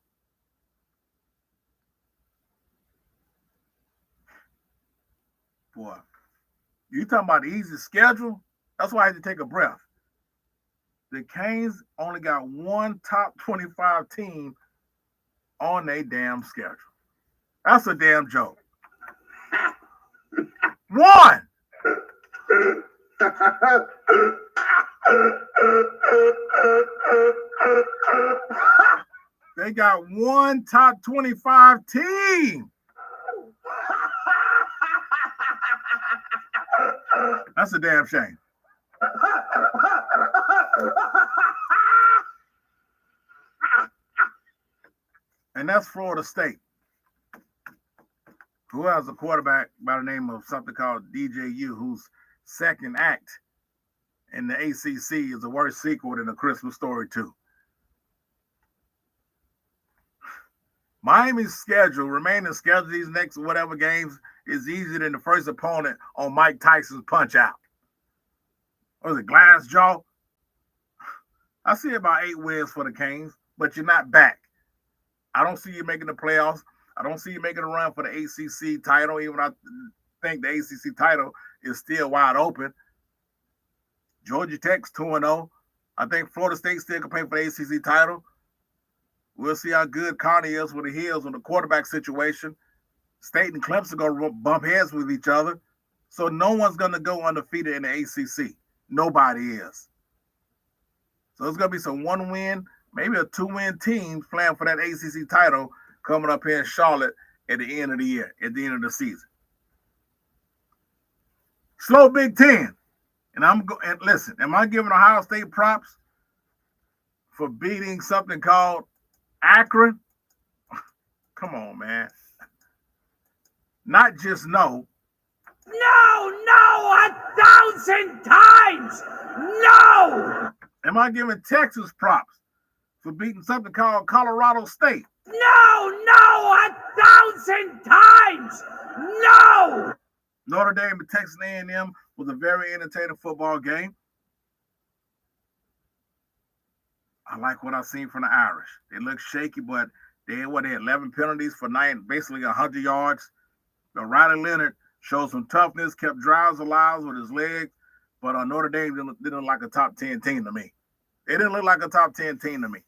S1: Boy, you talking about the easy schedule? That's why I had to take a breath. The Canes only got one top 25 team on their damn schedule. That's a damn joke. One! They got one top 25 team. That's a damn shame. And that's Florida State, who has a quarterback by the name of something called DJU, whose second act in the ACC is a worse sequel than A Christmas Story 2. Miami's remaining schedule these next whatever games is easier than the first opponent on Mike Tyson's Punch-Out. What was it, Glassjaw? I see about 8 wins for the Canes, but you're not back. I don't see you making the playoffs. I don't see you making a run for the ACC title, even though I think the ACC title is still wide open. Georgia Tech's 2-0. I think Florida State still can play for the ACC title. We'll see how good Connie is with the Heels on the quarterback situation. State and Clemson are going to bump heads with each other. So no one's going to go undefeated in the ACC. Nobody is. So it's going to be some 1-win, maybe a 2-win teams playing for that ACC title coming up here in Charlotte at the end of the year, at the end of the season. Slow Big Ten. And listen, am I giving Ohio State props for beating something called Akron? Come on, man. Not just no.
S8: No, 1,000 times. No.
S1: Am I giving Texas props for beating something called Colorado State?
S8: No, 1,000 times. No.
S1: Notre Dame and Texas A&M was a very entertaining football game. I like what I've seen from the Irish. They look shaky, but they had 11 penalties for basically 100 yards. But Riley Leonard showed some toughness, kept drives alive with his legs, but Notre Dame didn't look like a top 10 team to me. They didn't look like a top 10 team to me.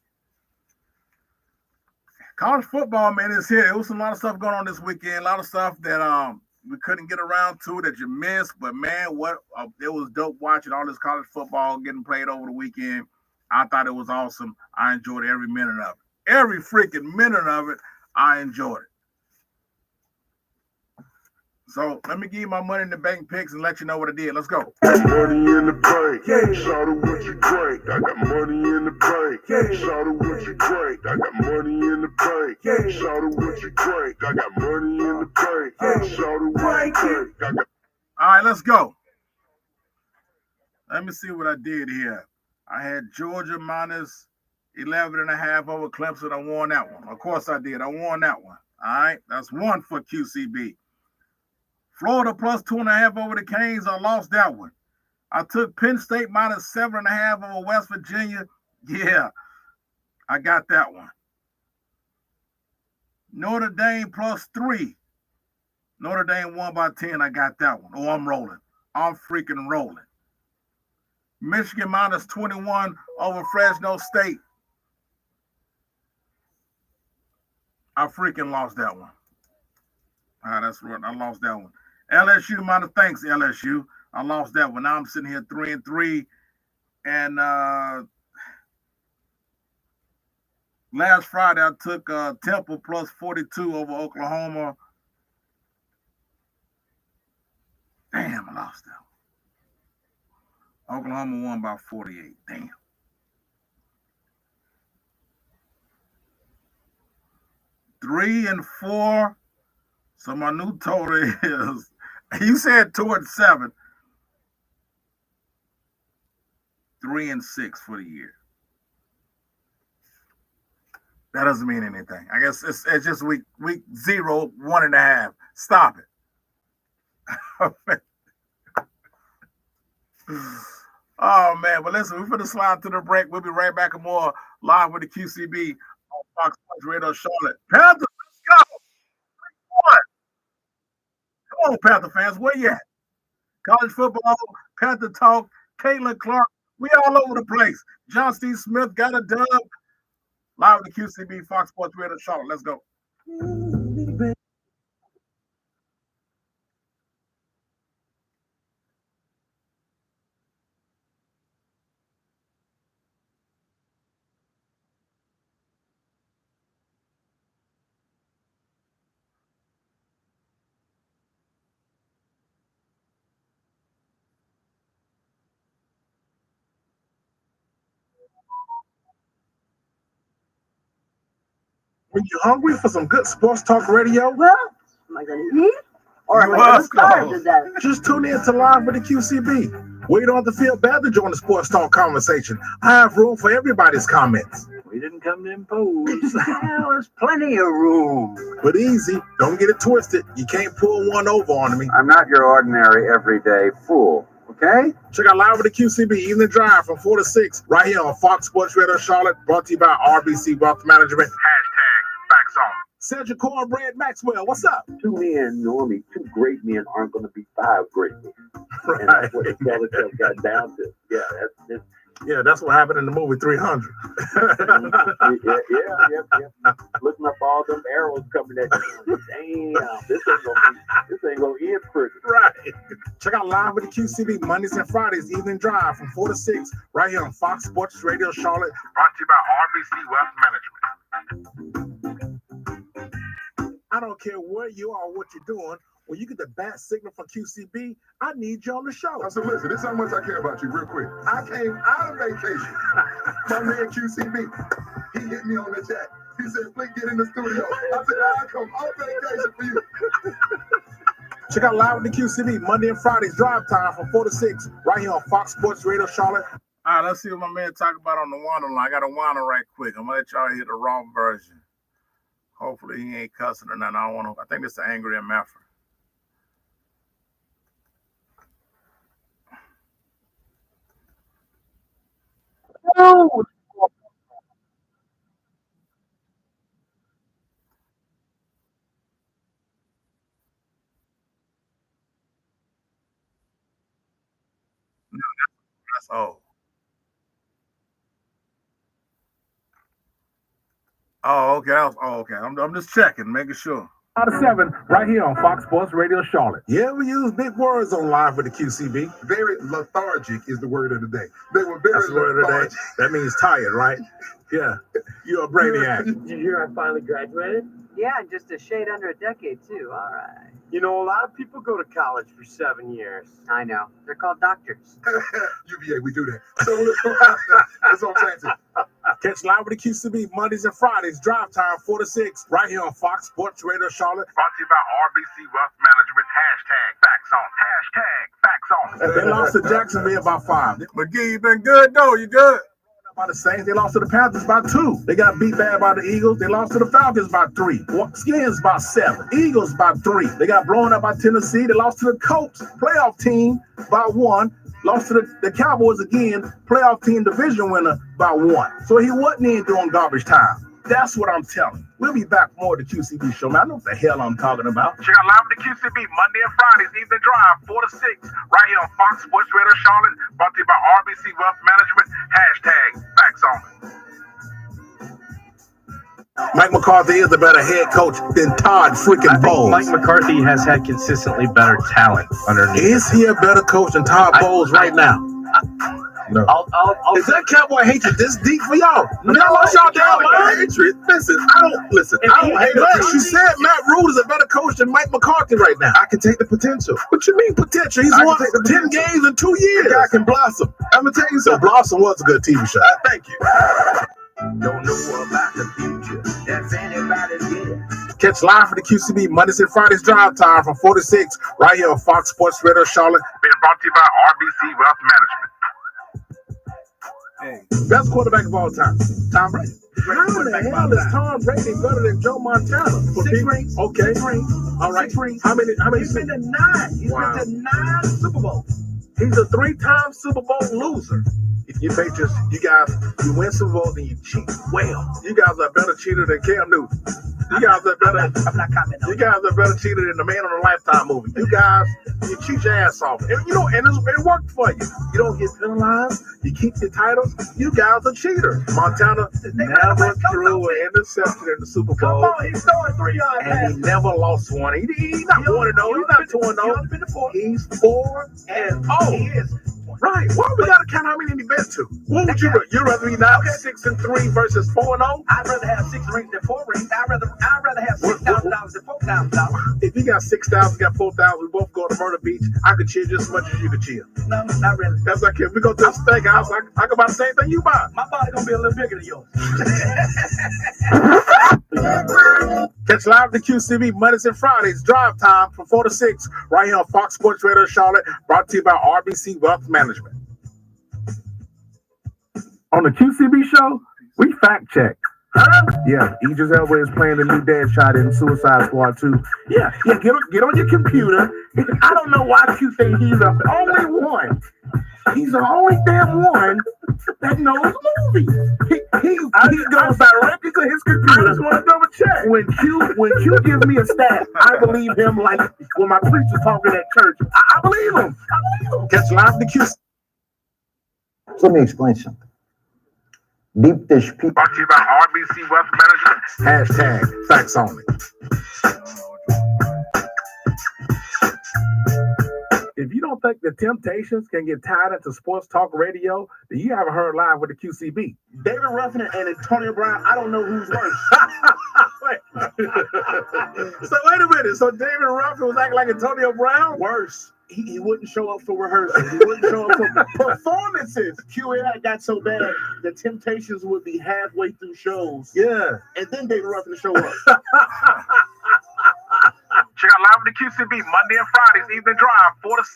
S1: College football, man, is here. There was a lot of stuff going on this weekend, a lot of stuff that we couldn't get around to that you missed. But, man, it was dope watching all this college football getting played over the weekend. I thought it was awesome. I enjoyed every minute of it. Every freaking minute of it, I enjoyed it. So let me give you my money in the bank picks and let you know what I did. Let's go.
S3: Money in the bank. Yeah. Shout out what you drink. I got money in the bank. Yeah. Shout out what you drink. I got money in the bank. Yeah. Shout out what you drink. I got money in the bank. Yeah. Shout out what you drink.
S1: All right, let's go. Let me see what I did here. I had Georgia minus 11.5 over Clemson. I won that one. Of course I did. I won that one. All right, that's one for QCB. Florida plus 2.5 over the Canes. I lost that one. I took Penn State minus 7.5 over West Virginia. Yeah, I got that one. Notre Dame plus 3. Notre Dame won by 10. I got that one. Oh, I'm rolling. I'm freaking rolling. Michigan minus 21 over Fresno State. I freaking lost that one. All right, that's right. I lost that one. LSU minus, thanks, LSU. I lost that one. Now I'm sitting here 3-3 And last Friday, I took Temple plus 42 over Oklahoma. Damn, I lost that. Oklahoma won by 48. Damn. Three and 4. So my new total is, you said 2 and 7. 3 and 6 for the year. That doesn't mean anything. I guess it's just week 0, 1.5. Stop it. Oh man, but listen, we're gonna slide to the break. We'll be right back and more live with the QCB on Fox Sports Radio Charlotte. Panthers, let's go. 3-1. Come on, Panther fans, where you at? College football, Panther talk, Caitlin Clark, we all over the place. John C. Smith got a dub. Live with the QCB Fox Sports Radio Charlotte. Let's go.
S5: When you're hungry for some good sports talk radio,
S2: Well, am I going to eat? Or am I going to starve to death?
S5: just tune in to Live with the QCB, where you don't have to feel bad to join the sports talk conversation. I have room for everybody's comments.
S11: We didn't come to impose. Well, there's plenty of room.
S5: But easy, don't get it twisted. You can't pull one over on me.
S11: I'm not your ordinary everyday fool, okay?
S5: Check out Live with the QCB, Evening Drive from 4 to 6, right here on Fox Sports Radio Charlotte, brought to you by RBC Wealth Management. Facts on. Cedric Cornbread Maxwell, what's up?
S6: 2 men, normally 2 great men aren't going to be 5 great men.
S5: Right.
S6: And that's what the Belichick got down to.
S5: Yeah, that's what happened in the movie 300.
S6: Yeah. Looking up all them arrows coming at you. Damn, this ain't gonna end pretty.
S5: Right. Check out Live with the QCB Mondays and Fridays, Evening Drive from 4 to 6, right here on Fox Sports Radio Charlotte, brought to you by RBC Wealth Management. I don't care where you are or what you're doing. When you get the bat signal from QCB, I need you on the show.
S3: I said, listen, this is how much I care about you real quick. I came out of vacation. My man QCB, he hit me on the chat. He said, Flink, get in the studio. I said, I'll come on vacation for you.
S5: Check out Live with the QCB Monday and Fridays, drive time from 4 to 6, right here on Fox Sports Radio Charlotte. All right, let's see what my man talking about on the whiner line. I got a whiner right quick. I'm going to let y'all hear the raw version. Hopefully he ain't cussing or nothing. I think it's the angry MFer.
S2: No.
S1: That's old. Oh, okay. Okay. I'm just checking, making sure.
S5: Out of 7, right here on Fox Sports Radio Charlotte. Yeah, we use big words on Live with the QCB.
S3: Very lethargic is the word of the day. They were very
S5: That's the word of the
S3: lethargic.
S5: day. That means tired, right? Yeah. You're a brainiac.
S12: Did you hear I finally graduated?
S13: Yeah, just a shade under a decade, too. All right.
S12: You know, a lot of people go to college for 7 years.
S13: I know. They're called doctors.
S3: UVA, we do that. So that's what I'm saying.
S5: Catch Live with the QCB Mondays and Fridays, drive time 4 to 6, right here on Fox Sports Radio Charlotte. Brought to you by RBC Wealth Management. #Facts on. They lost to Jacksonville by 5. McGee, you been good though. You good? By the Saints, they lost to the Panthers by 2. They got beat bad by the Eagles. They lost to the Falcons by 3. Skins by 7. Eagles by 3. They got blown up by Tennessee. They lost to the Colts playoff team by 1. Lost to the Cowboys again, playoff team division winner by 1. So he wasn't in during garbage time. That's what I'm telling you. We'll be back more with the QCB show, man. I know what the hell I'm talking about. Check out Live with the QCB Monday and Fridays, Evening Drive, 4 to 6, right here on Fox Sports Radio Charlotte, brought to you by RBC Wealth Management, #Facts on. Mike McCarthy is a better head coach than Todd freaking Bowles.
S14: Mike McCarthy has had consistently better talent underneath.
S5: Is he a better coach than Todd Bowles right now? No. Is that cowboy hatred this deep for y'all? Y'all lost y'all damn mind. Listen, I don't hate it. She said Matt Rule is a better coach than Mike McCarthy right now. I can take the potential. What you mean potential? He's won 10 games in 2 years. The guy can blossom. I'm gonna tell you something. Blossom was a good TV show. Thank you.
S6: Don't know about the future. That's anybody's guess.
S5: Catch live for the QCB Mondays and Fridays drive time from 4 to 6 right here on Fox Sports Radio Charlotte. Being brought to you by RBC Wealth Management. Hey, best quarterback of all time, Tom Brady. How the hell is Tom Brady better than Joe Montana?
S6: 6 rings.
S5: Okay.
S6: 6 rings.
S5: All right.
S6: 6 rings.
S5: How many?
S6: He's been to 9. He's been to 9 Super Bowls.
S5: He's a 3-time Super Bowl loser. If you win Super Bowl, then you cheat well. You guys are a better cheater than Cam Newton. You guys are better. I'm not commenting. You guys are a better cheater than the Man on a Lifetime movie. You guys, you cheat your ass off, and it worked for you. You don't get penalized. You keep your titles. You guys are cheaters. Montana never threw an interception in the Super Bowl.
S6: Come on, he's throwing 3 yards.
S5: And he never lost one. He's not 1-0. He's not 2-0. He's 4-0.
S6: He is.
S5: Right. Why we gotta count how many he been to? What would you rather be now 6-3 versus 4-0?
S6: I'd rather have 6 rings than 4 rings. I'd rather have $6,000 than $4,000.
S5: If you got 6,000, got 4,000, we both go to Myrtle Beach. I could cheer just as much as you could cheer.
S6: No, not really.
S5: That's like if we go to a steakhouse, I can buy the same thing you buy.
S6: My body gonna be a little bigger than yours.
S5: Catch live the QCB Mondays and Fridays drive time from 4 to 6 right here on Fox Sports Radio Charlotte, brought to you by RBC Wealth Management.
S6: On the QCB show, we fact check.
S5: Huh? Yeah, Idris Elba is playing the new Deadshot in Suicide Squad 2. Yeah, get on your computer. I don't know why you think he's the only one. He's the only damn one that knows movies. He goes directly to his computer. I just want to double check. When Q gives me a stat, I believe him like when my preacher's talking at church. I believe him. Catch live the Q.
S9: So let me explain something. Deep dish people.
S5: Brought to you by RBC Wealth Management. Hashtag facts only. If you don't think the Temptations can get tied into sports talk radio, then you haven't heard live with the QCB.
S6: David Ruffin and Antonio Brown, I don't know who's worse.
S5: So wait a minute. So David Ruffin was acting like Antonio Brown?
S6: Worse. He wouldn't show up for rehearsals. He wouldn't show up for performances. QA got so bad, the Temptations would be halfway through shows.
S5: Yeah.
S6: And then David Ruffin to show up.
S5: Check out live with the QCB Monday and Fridays evening drive 4 to 6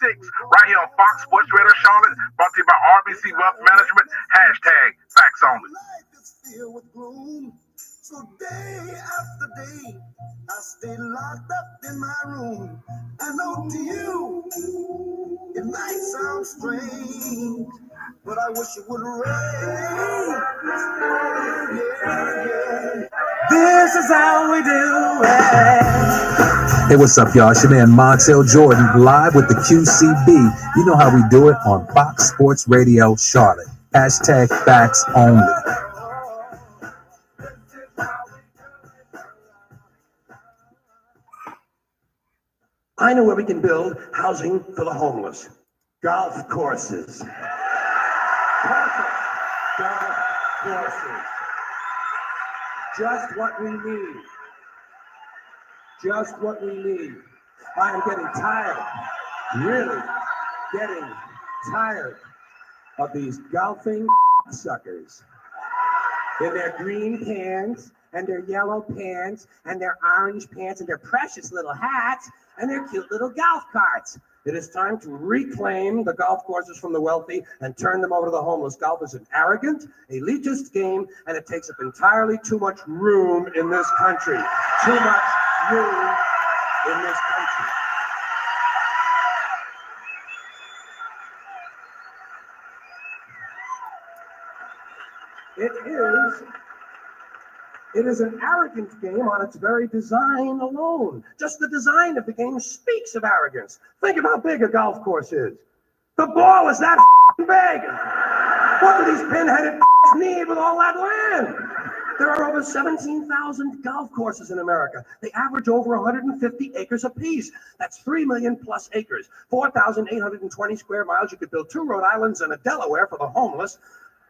S5: right here on Fox Sports Radio Charlotte, brought to you by RBC Wealth Management. Hashtag facts only.
S3: Life is filled with gloom. So day after day, I stay locked up in my room. I know to you, it might sound strange, but I wish it would rain. Yeah.
S8: This is how we do it.
S14: Hey, what's up, y'all? It's your man Montel Jordan, live with the QCB. You know how we do it on Fox Sports Radio Charlotte. Hashtag facts only.
S6: I know where we can build housing for the homeless. Golf courses. Perfect. Golf courses. Just what we need. Just what we need. I am getting tired, really getting tired of these golfing suckers in their green pants and their yellow pants and their orange pants and their precious little hats and their cute little golf carts. It is time to reclaim the golf courses from the wealthy and turn them over to the homeless. Golf is an arrogant, elitist game, and it takes up entirely too much room in this country. Too much room in this country. It is an arrogant game on its very design alone. Just the design of the game speaks of arrogance. Think of how big a golf course is. The ball is that big. What do these pinheaded need with all that land?
S15: There are over 17,000 golf courses in America. They average over 150 acres apiece. That's 3 million plus acres. 4,820 square miles. You could build 2 Rhode Islands and a Delaware for the homeless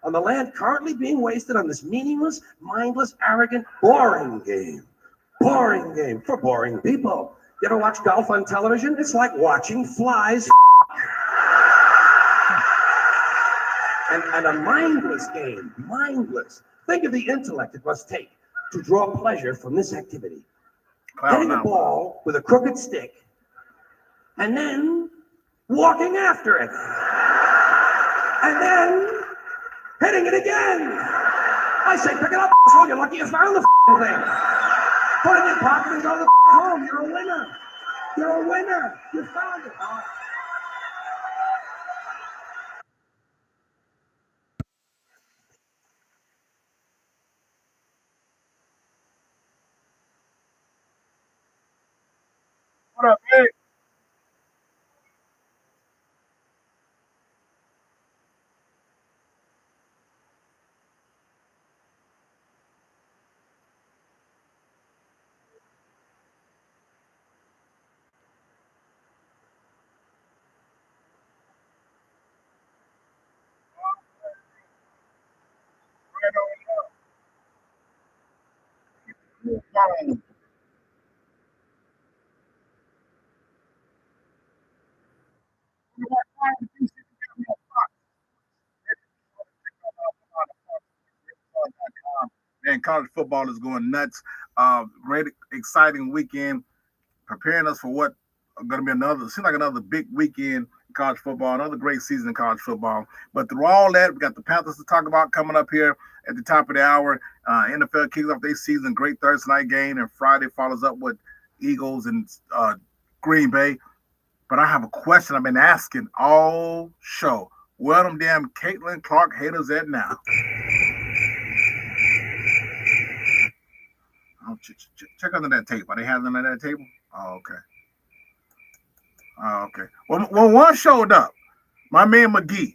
S15: on the land currently being wasted on this meaningless, mindless, arrogant, boring game. Boring game for boring people. You ever watch golf on television? It's like watching flies. And a mindless game. Mindless. Think of the intellect it must take to draw pleasure from this activity. Hitting a ball with a crooked stick and then walking after it. And then hitting it again. I say, pick it up, asshole. You're lucky you found the thing. Put it in your pocket and go the home. You're a winner. You're a winner. You found it.
S1: What up, man? Man, college football is going nuts. Great, exciting weekend, preparing us for what going to be seems like another big weekend in college football, another great season in college football. But through all that, we got the Panthers to talk about coming up here at the top of the hour. NFL kicks off their season, great Thursday night game, and Friday follows up with Eagles and Green Bay. But I have a question I've been asking all show. Where them damn Caitlin Clark haters at now? Oh, check under that tape. Are they having under that table? Oh, okay. Oh, okay. Well, one showed up. My man McGee.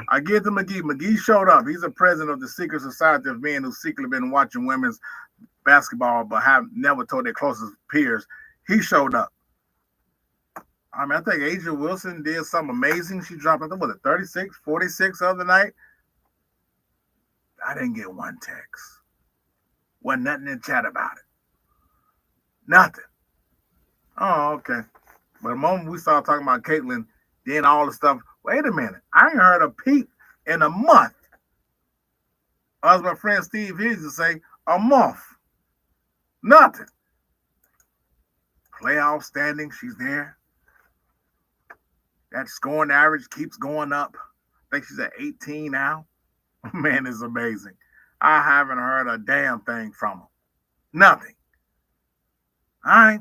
S1: I get to McGee. McGee showed up. He's the president of the Secret Society of Men who secretly been watching women's basketball but have never told their closest peers. He showed up. I mean, I think Asia Wilson did something amazing. She dropped, I think, was it 36, 46 the other night? I didn't get one text. Wasn't nothing in chat about it. Nothing. Oh, okay. But the moment we started talking about Caitlin, then all the stuff, wait a minute. I ain't heard a peep in a month. As my friend Steve Hughes to say, a month. Nothing. Playoff standing, she's there. That scoring average keeps going up. I think she's at 18 now. Man, it's amazing. I haven't heard a damn thing from her. Nothing. All right.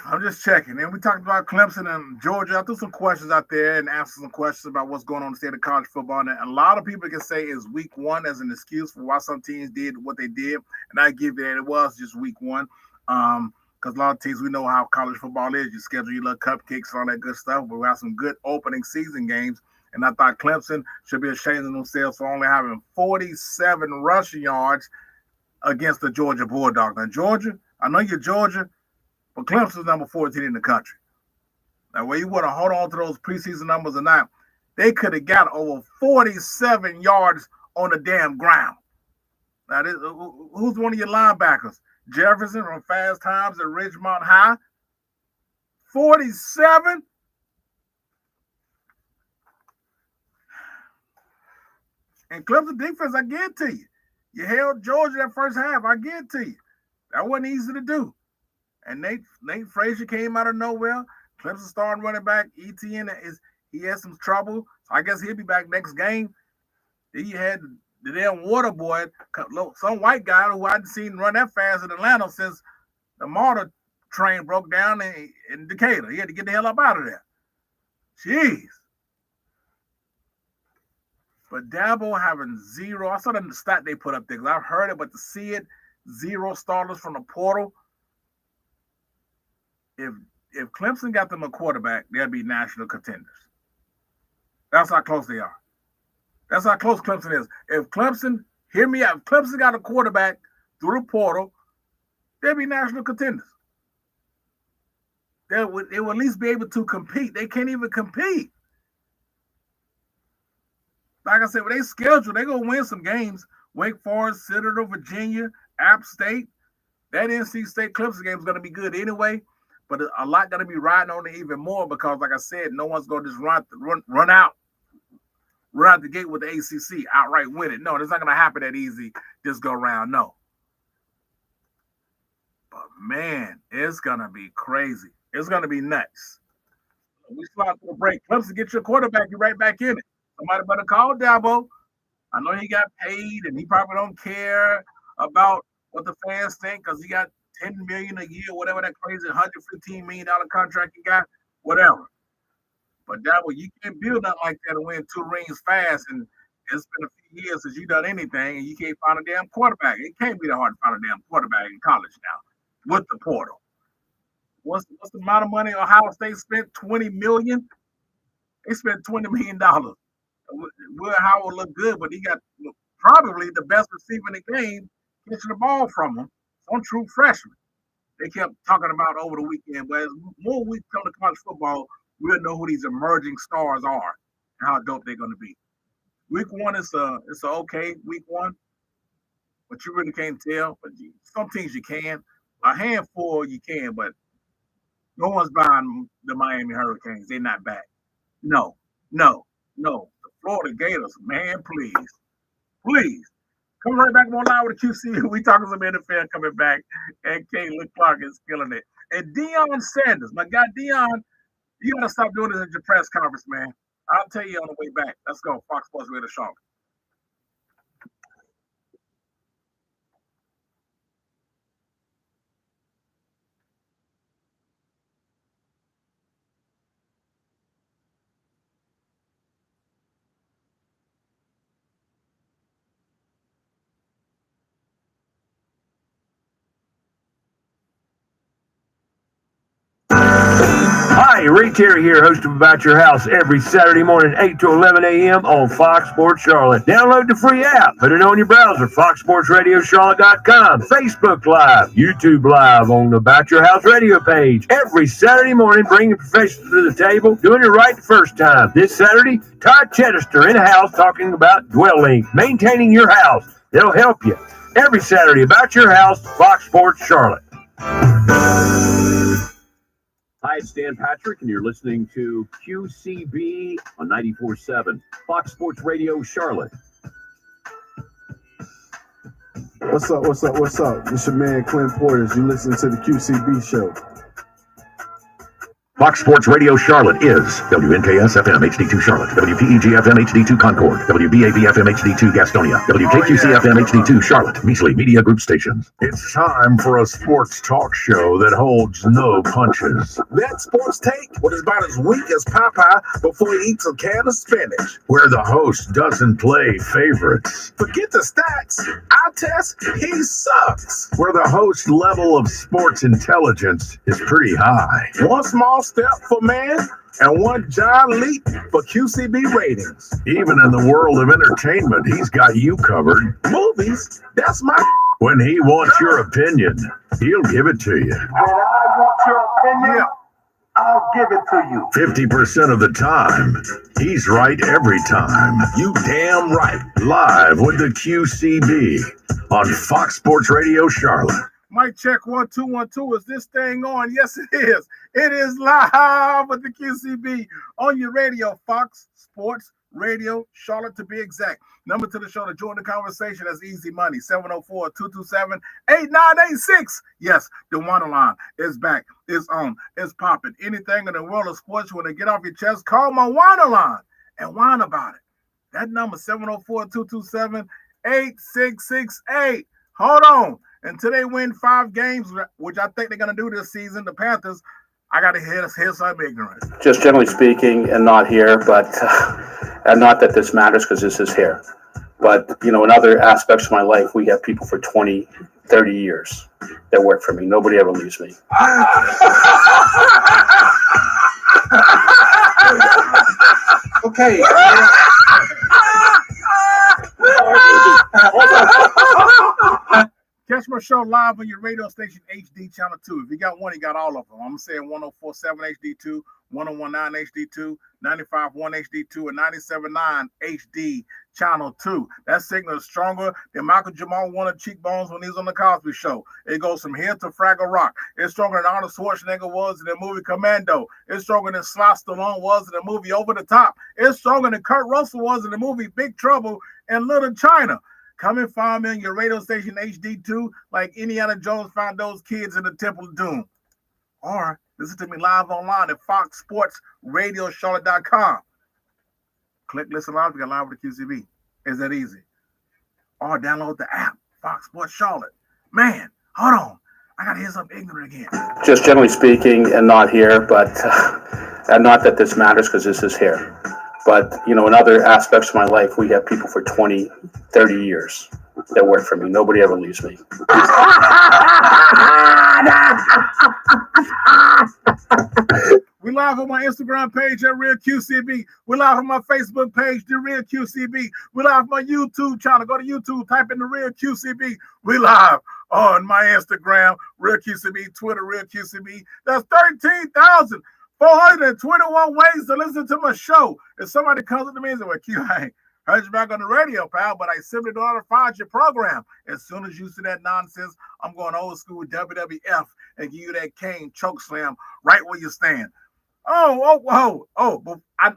S1: I'm just checking. And we talked about Clemson and Georgia. I threw some questions out there and asked some questions about what's going on in the state of college football. And a lot of people can say it's week one as an excuse for why some teams did what they did. And I give you that it was just week one. Because a lot of teams, we know how college football is. You schedule your little cupcakes and all that good stuff. But we have some good opening season games. And I thought Clemson should be ashamed of themselves for only having 47 rushing yards against the Georgia Bulldogs. Now, Georgia, I know you're Georgia, but Clemson's number 14 in the country. Now, whether you want to hold on to those preseason numbers or not, they could have got over 47 yards on the damn ground. Now, who's one of your linebackers? Jefferson from Fast Times at Ridgemont High? 47? And Clemson defense, I get to you. You held Georgia that first half, I get to you. That wasn't easy to do. And Nate Frazier came out of nowhere. Clemson starting running back. ETN, he had some trouble. So I guess he'll be back next game. Then you had the damn water boy, some white guy who I hadn't seen run that fast in Atlanta since the MARTA train broke down in Decatur. He had to get the hell up out of there. Jeez. But DABO having zero. I saw the stat they put up there because I've heard it, but to see it, 0 starters from the portal. If Clemson got them a quarterback, they'll be national contenders. That's how close they are. That's how close Clemson is. If Clemson, hear me out, if Clemson got a quarterback through the portal, they'll be national contenders. They will at least be able to compete. They can't even compete. Like I said, when they schedule, they're going to win some games. Wake Forest, Citadel, Virginia, App State. That NC State Clemson game is going to be good anyway, but a lot going to be riding on it even more because, like I said, no one's going to just run out the gate with the ACC, outright win it. No, that's not going to happen that easy this go round. No. But, man, it's going to be crazy. It's going to be nuts. We slide to the break. Clemson, get your quarterback. You're right back in it. Somebody better call DABO. I know he got paid, and he probably don't care about what the fans think because he got $10 million a year, whatever that crazy $115 million contract he got, whatever. But DABO, you can't build nothing like that and win 2 rings fast. And it's been a few years since you done anything, and you can't find a damn quarterback. It can't be that hard to find a damn quarterback in college now with the portal. What's the amount of money Ohio State spent? $20 million. They spent $20 million. Will Howard looked good, but he got probably the best receiver in the game catching the ball from him. Some true freshman. They kept talking about over the weekend, but as more weeks come to college football, we'll know who these emerging stars are and how dope they're going to be. Week 1 is it's a okay week 1, but you really can't tell. But some teams you can. A handful you can, but no one's buying the Miami Hurricanes. They're not back. No. The Florida Gators, man, please. Come right back on live with the QCB. We talking some NFL coming back. And Luke Clark is killing it. And Deion Sanders, my guy Deion, you got to stop doing this at your press conference, man. I'll tell you on the way back. Let's go. Fox Sports Radio Charlotte.
S16: Hi, Ray Terry here, host of About Your House every Saturday morning, 8 to 11 a.m. on Fox Sports Charlotte. Download the free app. Put it on your browser, foxsportsradiocharlotte.com, Facebook Live, YouTube Live on the About Your House radio page. Every Saturday morning, bringing professionals to the table, doing it right the first time. This Saturday, Todd Chedester in the house talking about dwelling, maintaining your house. They'll help you. Every Saturday, About Your House, Fox Sports Charlotte.
S4: Hi, it's Dan Patrick, and you're listening to QCB on 94.7, Fox Sports Radio, Charlotte.
S17: What's up? It's your man, Clint Porters. You listening to the QCB show.
S4: Fox Sports Radio Charlotte is WNKS FM HD2 Charlotte, WPEG FM HD2 Concord, WBAB FM HD2 Gastonia, WKQC FM HD2 Charlotte, Measley Media Group stations.
S18: It's time for a sports talk show that holds no punches.
S5: That sports take was about as weak as Popeye before he eats a can of spinach.
S18: Where the host doesn't play favorites.
S5: Forget the stats. Our test, he sucks.
S18: Where the host level of sports intelligence is pretty high.
S5: One small step for man and one giant leap for QCB ratings.
S18: Even in the world of entertainment, he's got you covered.
S5: Movies, that's my...
S18: When he wants your opinion, he'll give it to you.
S6: When I want your opinion, I'll give it to you.
S18: 50% of the time, he's right every time.
S5: You damn right.
S18: Live with the QCB on Fox Sports Radio Charlotte.
S1: Mic check 1 2 1 2. Is this thing on? Yes, it is. It is live with the QCB on your radio, Fox Sports Radio Charlotte, to be exact. Number to the show to join the conversation. That's easy money. 704-227-8986. Yes, the WHINER line is back. It's on. It's popping. Anything in the world of sports you want to get off your chest, call my WHINER line and whine about it. That number 704-227-8668. Hold on. Until they win 5 games, which I think they're going to do this season, the Panthers, I got to hear some ignorance.
S7: Just generally speaking, and not here, but and not that this matters because this is here. But, in other aspects of my life, we have people for 20, 30 years that work for me. Nobody ever leaves me.
S15: Okay.
S1: Catch my show live on your radio station HD channel 2. If you got one, you got all of them. I'm saying 1047 HD2, 1019 HD2, 951 HD2, and 979 HD channel 2. That signal is stronger than Michael Jamal wanted cheekbones when he was on the Cosby Show. It goes from here to Fraggle Rock. It's stronger than Arnold Schwarzenegger was in the movie Commando. It's stronger than Sly Stallone was in the movie Over the Top. It's stronger than Kurt Russell was in the movie Big Trouble in Little China. Come and find me on your radio station HD2 like Indiana Jones found those kids in the Temple of Doom. Or listen to me live online at foxsportsradiocharlotte.com. Click listen live to get live with the QCB. It's that easy. Or download the app, Fox Sports Charlotte. Man, hold on. I got to hear something ignorant again.
S7: Just generally speaking, and not here, but, and not that this matters because this is here. But, you know, in other aspects of my life, we have people for 20, 30 years that work for me. Nobody ever leaves me.
S1: We live on my Instagram page at Real QCB. We live on my Facebook page, The Real QCB. We live on my YouTube channel. Go to YouTube, type in The Real QCB. We live on my Instagram, Real QCB, Twitter, Real QCB. That's 13,421 ways to listen to my show. If somebody comes up to me and says, well, Q, I ain't heard you back on the radio, pal, but I simply don't know how to find your program. As soon as you see that nonsense, I'm going old school WWF and give you that cane choke slam right where you stand.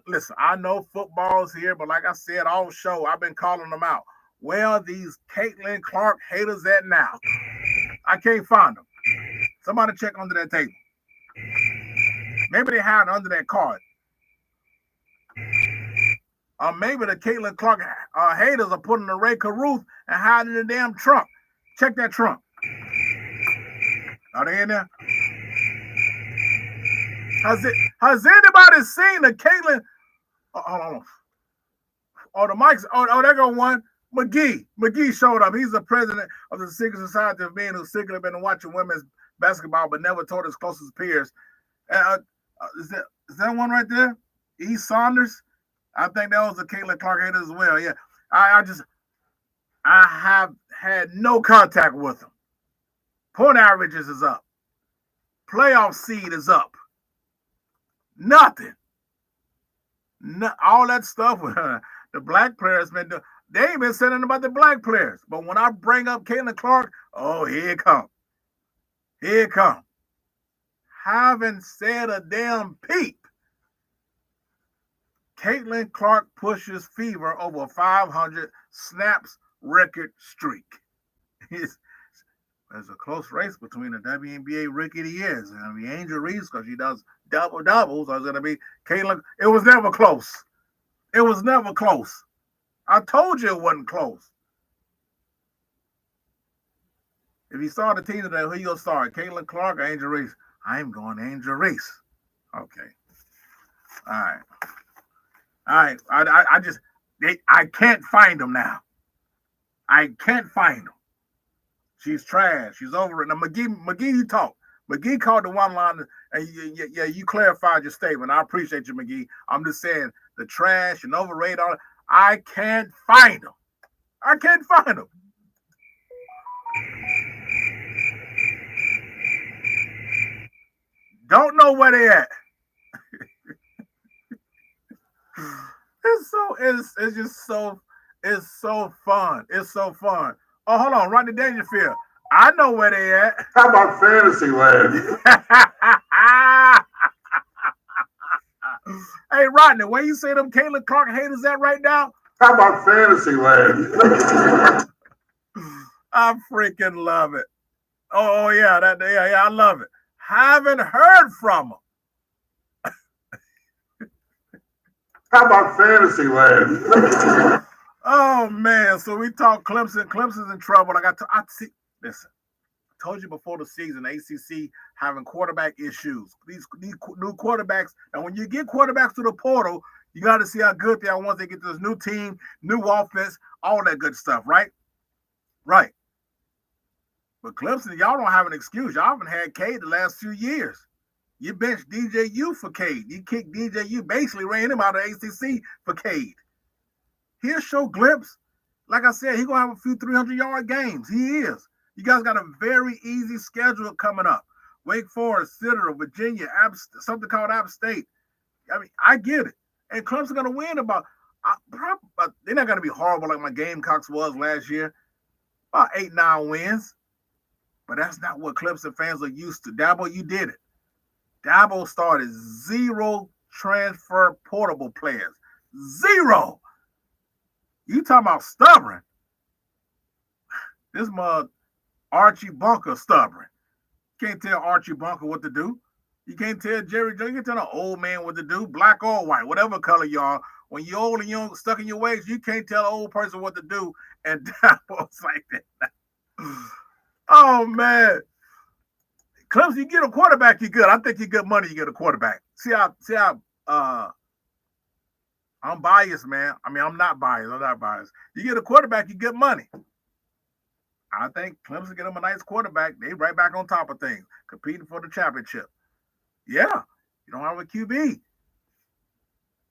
S1: Listen, I know football's here, but like I said, all show, I've been calling them out. Where are these Caitlin Clark haters at now? I can't find them. Somebody check under that table. Maybe they hide under that card. Or maybe the Caitlin Clark haters are putting the Ray Caruth and hiding in the damn trunk. Check that trunk. Are they in there? Has anybody seen the Caitlin? Hold on. Oh, the mics. Oh, there go one. McGee. McGee showed up. He's the president of the Secret Society of Men who secretly been watching women's basketball but never told his closest peers. Is that one right there? E. Saunders? I think that was a Caitlin Clark hater as well. Yeah. I have had no contact with him. Point averages is up. Playoff seed is up. Nothing. All that stuff with the black players been doing. They ain't been saying anything about the black players. But when I bring up Caitlin Clark, oh, here it come. Here it come. Haven't said a damn peep. Caitlin Clark pushes fever over 500 snaps record streak. There's a close race between the WNBA rookie of the year. It's going to be Angel Reese because she does double-doubles. Or it's going to be Caitlin. It was never close. It was never close. I told you it wasn't close. If you saw the team today, who you going to start? Caitlin Clark or Angel Reese? I'm going Angel Reese. Okay. All right. All right. I can't find them now. I can't find them. She's trash. She's over it. Now, McGee, you talk. McGee called the one line, and you clarified your statement. I appreciate you, McGee. I'm just saying the trash and overrated. I can't find them. I can't find them. Don't know where they at. It's so fun. It's so fun. Oh, hold on, Rodney Dangerfield. I know where they at.
S3: How about fantasy land?
S1: Hey, Rodney, where you say them Caitlin Clark haters at right now?
S3: How about fantasy land?
S1: I freaking love it. Oh yeah, I love it. Haven't heard from them.
S3: How about fantasy land?
S1: Oh man, so we talk Clemson. Clemson's in trouble. Listen, I told you before the season, ACC having quarterback issues. These new quarterbacks, and when you get quarterbacks to the portal, you got to see how good they are once they get to this new team, new offense, all that good stuff, right? Right. But Clemson, y'all don't have an excuse. Y'all haven't had Cade the last few years. You benched DJU for Cade. You kicked DJU, basically ran him out of ACC for Cade. Here's show glimpse. Like I said, he's going to have a few 300-yard games. He is. You guys got a very easy schedule coming up. Wake Forest, Citadel, Virginia, something called App State. I mean, I get it. And Clemson going to win they're not going to be horrible like my Gamecocks was last year. About 8-9 wins. But that's not what Clemson fans are used to. Dabo, you did it. Dabo started 0 transfer portable players. 0. You talking about stubborn. This mug, Archie Bunker stubborn. You can't tell Archie Bunker what to do. You can't tell Jerry Jones. You can't tell an old man what to do, black or white, whatever color you are. When you're old and you're stuck in your ways, you can't tell an old person what to do. And Dabo's like that. Oh, man. Clemson, you get a quarterback, you're good. I think you get money, you get a quarterback. See how I'm biased, man. I mean, I'm not biased. You get a quarterback, you get money. I think Clemson get them a nice quarterback. They right back on top of things, competing for the championship. Yeah, you don't have a QB.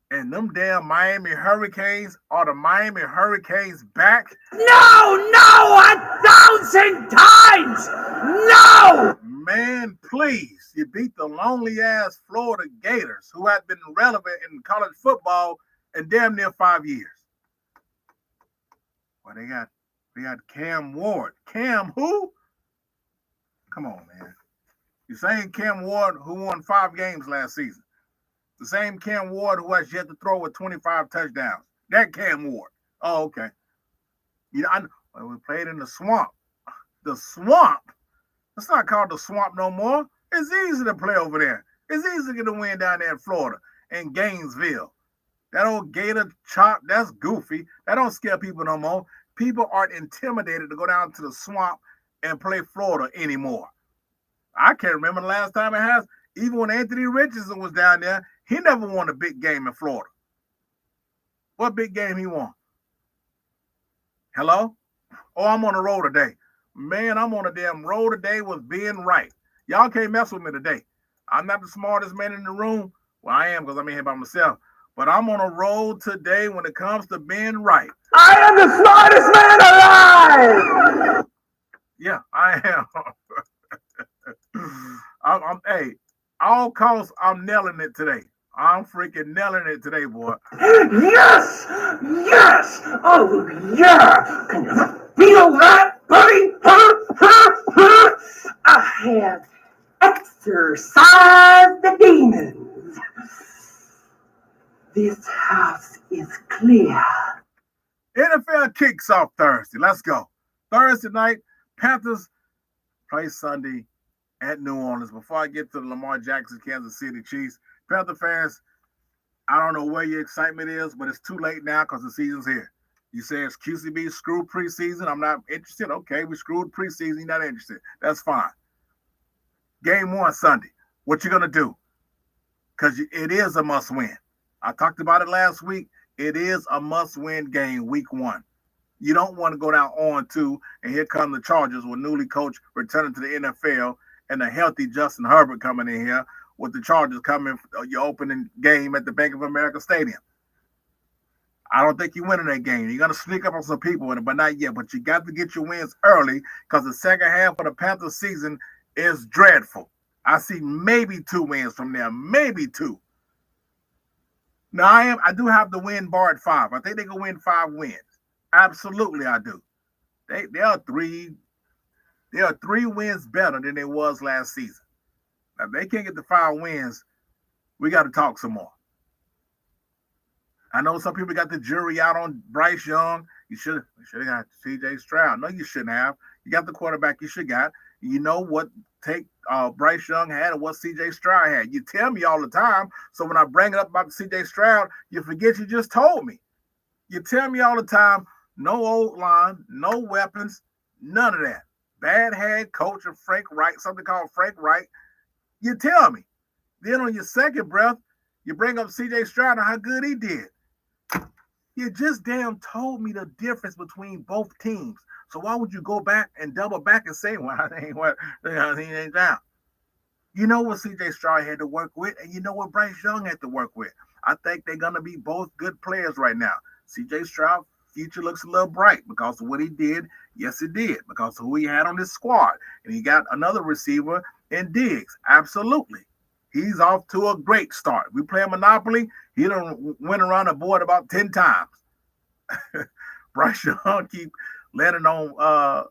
S1: And them damn Miami Hurricanes, are the Miami Hurricanes back?
S8: No, 1,000 times! No!
S1: Man, please. You beat the lonely-ass Florida Gators, who had been relevant in college football in damn near 5 years. Well, they got Cam Ward. Cam who? Come on, man. You're saying Cam Ward, who won 5 games last season. The same Cam Ward who has yet to throw with 25 touchdowns. That Cam Ward. Oh, okay. We played in the swamp. The swamp? It's not called the swamp no more. It's easy to play over there. It's easy to get a win down there in Florida, in Gainesville. That old Gator chop, that's goofy. That don't scare people no more. People aren't intimidated to go down to the swamp and play Florida anymore. I can't remember the last time it has. Even when Anthony Richardson was down there, he never won a big game in Florida. What big game he won? Hello? Oh, I'm on the road today. Man, I'm on a damn road today with being right. Y'all can't mess with me today. I'm not the smartest man in the room. Well, I am because I'm in here by myself. But I'm on a road today when it comes to being right.
S8: I am the smartest man alive!
S1: Yeah, I am. Hey, all costs, I'm nailing it today. I'm freaking nailing it today, boy.
S8: Yes! Yes! Oh, yeah! Can you feel that, buddy? I have exorcised the demons. This house is clear.
S1: NFL kicks off Thursday. Let's go. Thursday night, Panthers play Sunday at New Orleans. Before I get to the Lamar Jackson, Kansas City Chiefs, Panther fans, I don't know where your excitement is, but it's too late now because the season's here. You say it's QCB screwed preseason. I'm not interested. Okay, we screwed preseason. You're not interested. That's fine. Game 1 Sunday. What you going to do? Because it is a must-win. I talked about it last week. It is a must-win game, week 1. You don't want to go down 0-2, and here come the Chargers with newly coach returning to the NFL and a healthy Justin Herbert coming in here with the Chargers coming your opening game at the Bank of America Stadium. I don't think you win in that game. You're going to sneak up on some people in it, but not yet. But you got to get your wins early because the second half of the Panthers season is dreadful. I see maybe 2 wins from there, maybe 2. Now, I do have the win bar at 5. I think they can win 5 wins. Absolutely, I do. They are 3 wins better than they was last season. Now, if they can't get the 5 wins, we got to talk some more. I know some people got the jury out on Bryce Young. You should have got CJ Stroud. No, you shouldn't have. You got the quarterback you should got. You know what Bryce Young had and what CJ Stroud had. You tell me all the time. So when I bring it up about CJ Stroud, you forget you just told me. You tell me all the time, no old line, no weapons, none of that. Bad head coach of Frank Wright, something called Frank Wright. You tell me. Then on your second breath, you bring up CJ Stroud and how good he did. You just damn told me the difference between both teams. So why would you go back and double back and say, well, he ain't down? You know what CJ Stroud had to work with, and you know what Bryce Young had to work with. I think they're going to be both good players right now. CJ Stroud future looks a little bright because of what he did. Yes, it did, because of who he had on his squad. And he got another receiver in Diggs. Absolutely. He's off to a great start. We play Monopoly. He done went around the board about 10 times. Bryce Young keep landing on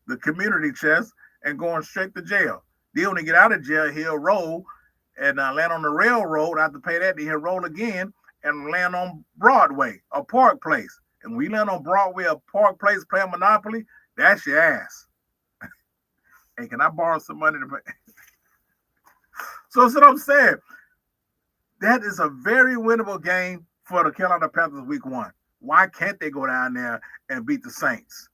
S1: the community chest and going straight to jail. Then when he get out of jail, he'll roll and land on the railroad. After pay that, he'll roll again and land on Broadway, a Park Place. And we land on Broadway, a Park Place, playing Monopoly, that's your ass. Hey, can I borrow some money to pay? So that's what I'm saying. That is a very winnable game for the Carolina Panthers week 1. Why can't they go down there and beat the Saints?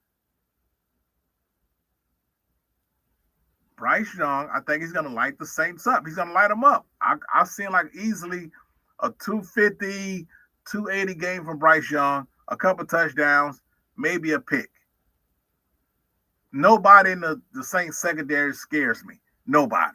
S1: Bryce Young, I think he's going to light the Saints up. He's going to light them up. I've seen like easily a 250, 280 game from Bryce Young, a couple touchdowns, maybe a pick. Nobody in the Saints secondary scares me. Nobody.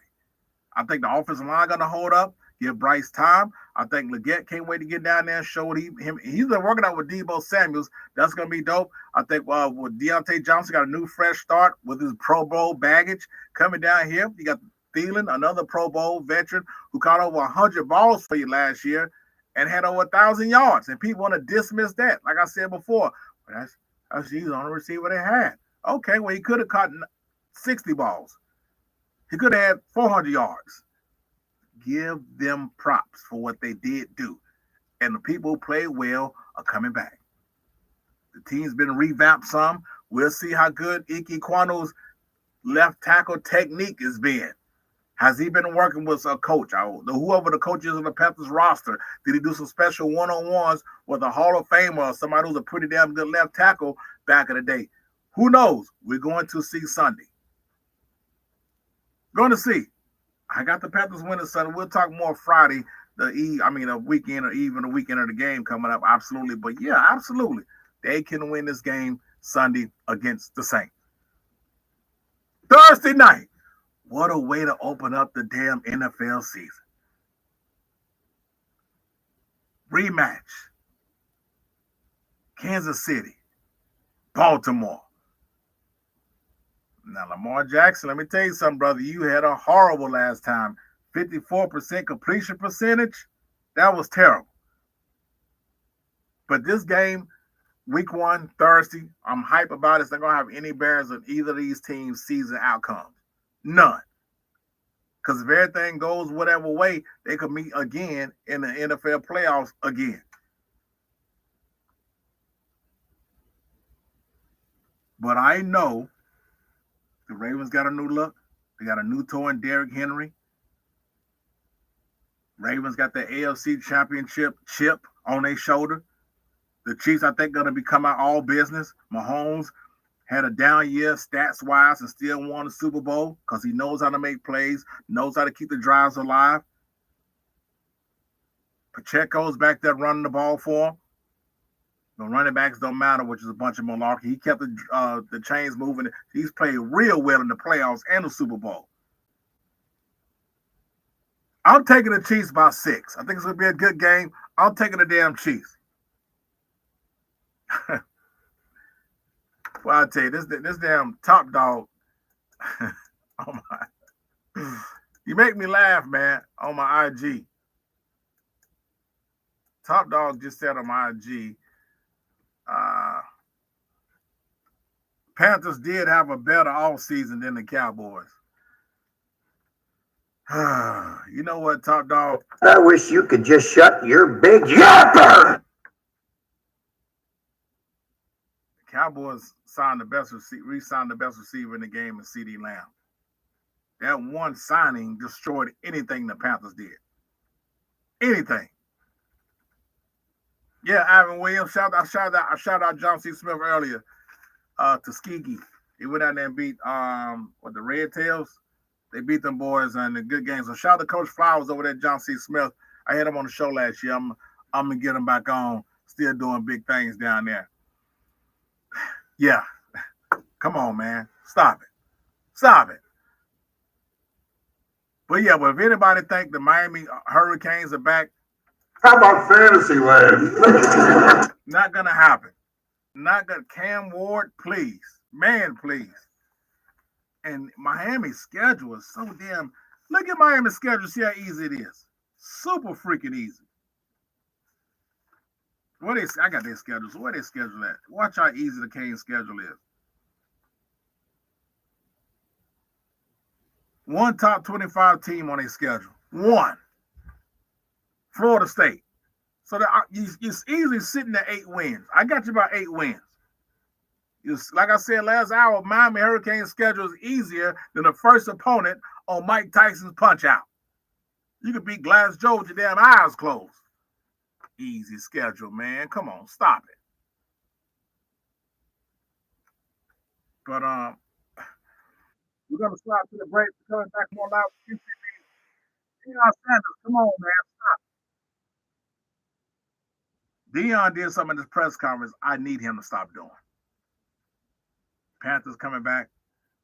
S1: I think the offensive line going to hold up, give Bryce time. I think Leggett can't wait to get down there and show what he's been working out with Deebo Samuels. That's going to be dope. I think with Deontay Johnson got a new fresh start with his Pro Bowl baggage coming down here. You got Thielen, another Pro Bowl veteran who caught over 100 balls for you last year and had over 1,000 yards. And people want to dismiss that. Like I said before, that's he's on the receiver they had. Okay, well, he could have caught 60 balls. He could have had 400 yards. Give them props for what they did do. And the people who played well are coming back. The team's been revamped some. We'll see how good Ike Kwano's left tackle technique has been. Has he been working with a coach? Whoever the coach is on the Panthers roster, did he do some special one-on-ones with a Hall of Famer or somebody who's a pretty damn good left tackle back in the day? Who knows? We're going to see Sunday. Going to see. I got the Panthers winning Sunday. We'll talk more Friday, a weekend or even the weekend of the game coming up. Absolutely. But yeah, absolutely. They can win this game Sunday against the Saints. Thursday night. What a way to open up the damn NFL season. Rematch. Kansas City. Baltimore. Now, Lamar Jackson, let me tell you something, brother. You had a horrible last time. 54% completion percentage. That was terrible. But this game, week 1, Thursday, I'm hype about it. It's not going to have any bearings on either of these teams' season outcomes. None. Because if everything goes whatever way, they could meet again in the NFL playoffs again. But I know the Ravens got a new look. They got a new toy in Derrick Henry. Ravens got the AFC championship chip on their shoulder. The Chiefs, I think, going to become out all business. Mahomes had a down year stats-wise and still won the Super Bowl because he knows how to make plays, knows how to keep the drives alive. Pacheco's back there running the ball for him. The running backs don't matter, which is a bunch of malarkey. He kept the chains moving. He's played real well in the playoffs and the Super Bowl. I'm taking the Chiefs by 6. I think it's going to be a good game. I'm taking the damn Chiefs. Well, I tell you, this damn top dog. Oh my! You make me laugh, man. On my IG, top dog just said on my IG, Panthers did have a better offseason than the Cowboys. You know what, top dog?
S11: I wish you could just shut your big yapper.
S1: Cowboys signed the best re-signed the best receiver in the game in CD Lamb. That one signing destroyed anything the Panthers did. Anything. Yeah, Ivan Williams. I shout out John C. Smith earlier. Tuskegee. He went out there and beat the Red Tails. They beat them boys in the good games. So shout out to Coach Flowers over there, John C. Smith. I had him on the show last year. I'm gonna get him back on. Still doing big things down there. Yeah. Come on, man. Stop it. Stop it. But yeah, if anybody think the Miami Hurricanes are back,
S6: how about fantasy land?
S1: Not gonna happen. Not good. Cam Ward, please. Man, please. And Miami's schedule is so damn. Look at Miami's schedule. See how easy it is. Super freaking easy. I got their schedules. Where they schedule at? Watch how easy the Canes schedule is. One top 25 team on their schedule. One. Florida State. So it's easily sitting at 8 wins. I got you about 8 wins. Like I said last hour, Miami Hurricanes schedule is easier than the first opponent on Mike Tyson's Punch Out. You could beat Glass Joe with your damn eyes closed. Easy schedule, man. Come on, stop it. But we're gonna stop to the break. We're coming back more live with QCB. Deion Sanders, come on, man, stop. Deion did something in this press conference I need him to stop doing. Panthers coming back.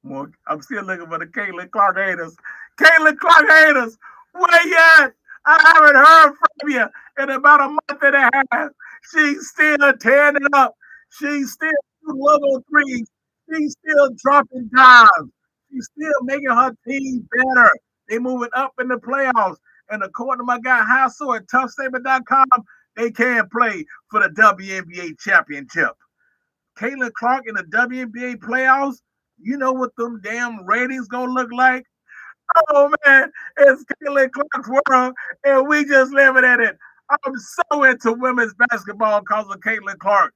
S1: More. I'm still looking for the Caitlin Clark haters. Caitlin Clark haters, where you at? I haven't heard from you in about a month and a half. She's still tearing it up. She's still shooting little threes. She's still dropping dimes. She's still making her team better. They moving up in the playoffs. And according to my guy Hassel at toughstatement.com, they can play for the WNBA championship. Caitlin Clark in the WNBA playoffs, you know what them damn ratings gonna look like? Oh man, it's Caitlin Clark's world, and we just living in it. I'm so into women's basketball because of Caitlin Clark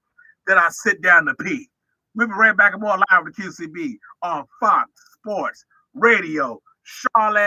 S1: that I sit down to pee. We'll be right back and more live with QCB on Fox Sports Radio Charlotte.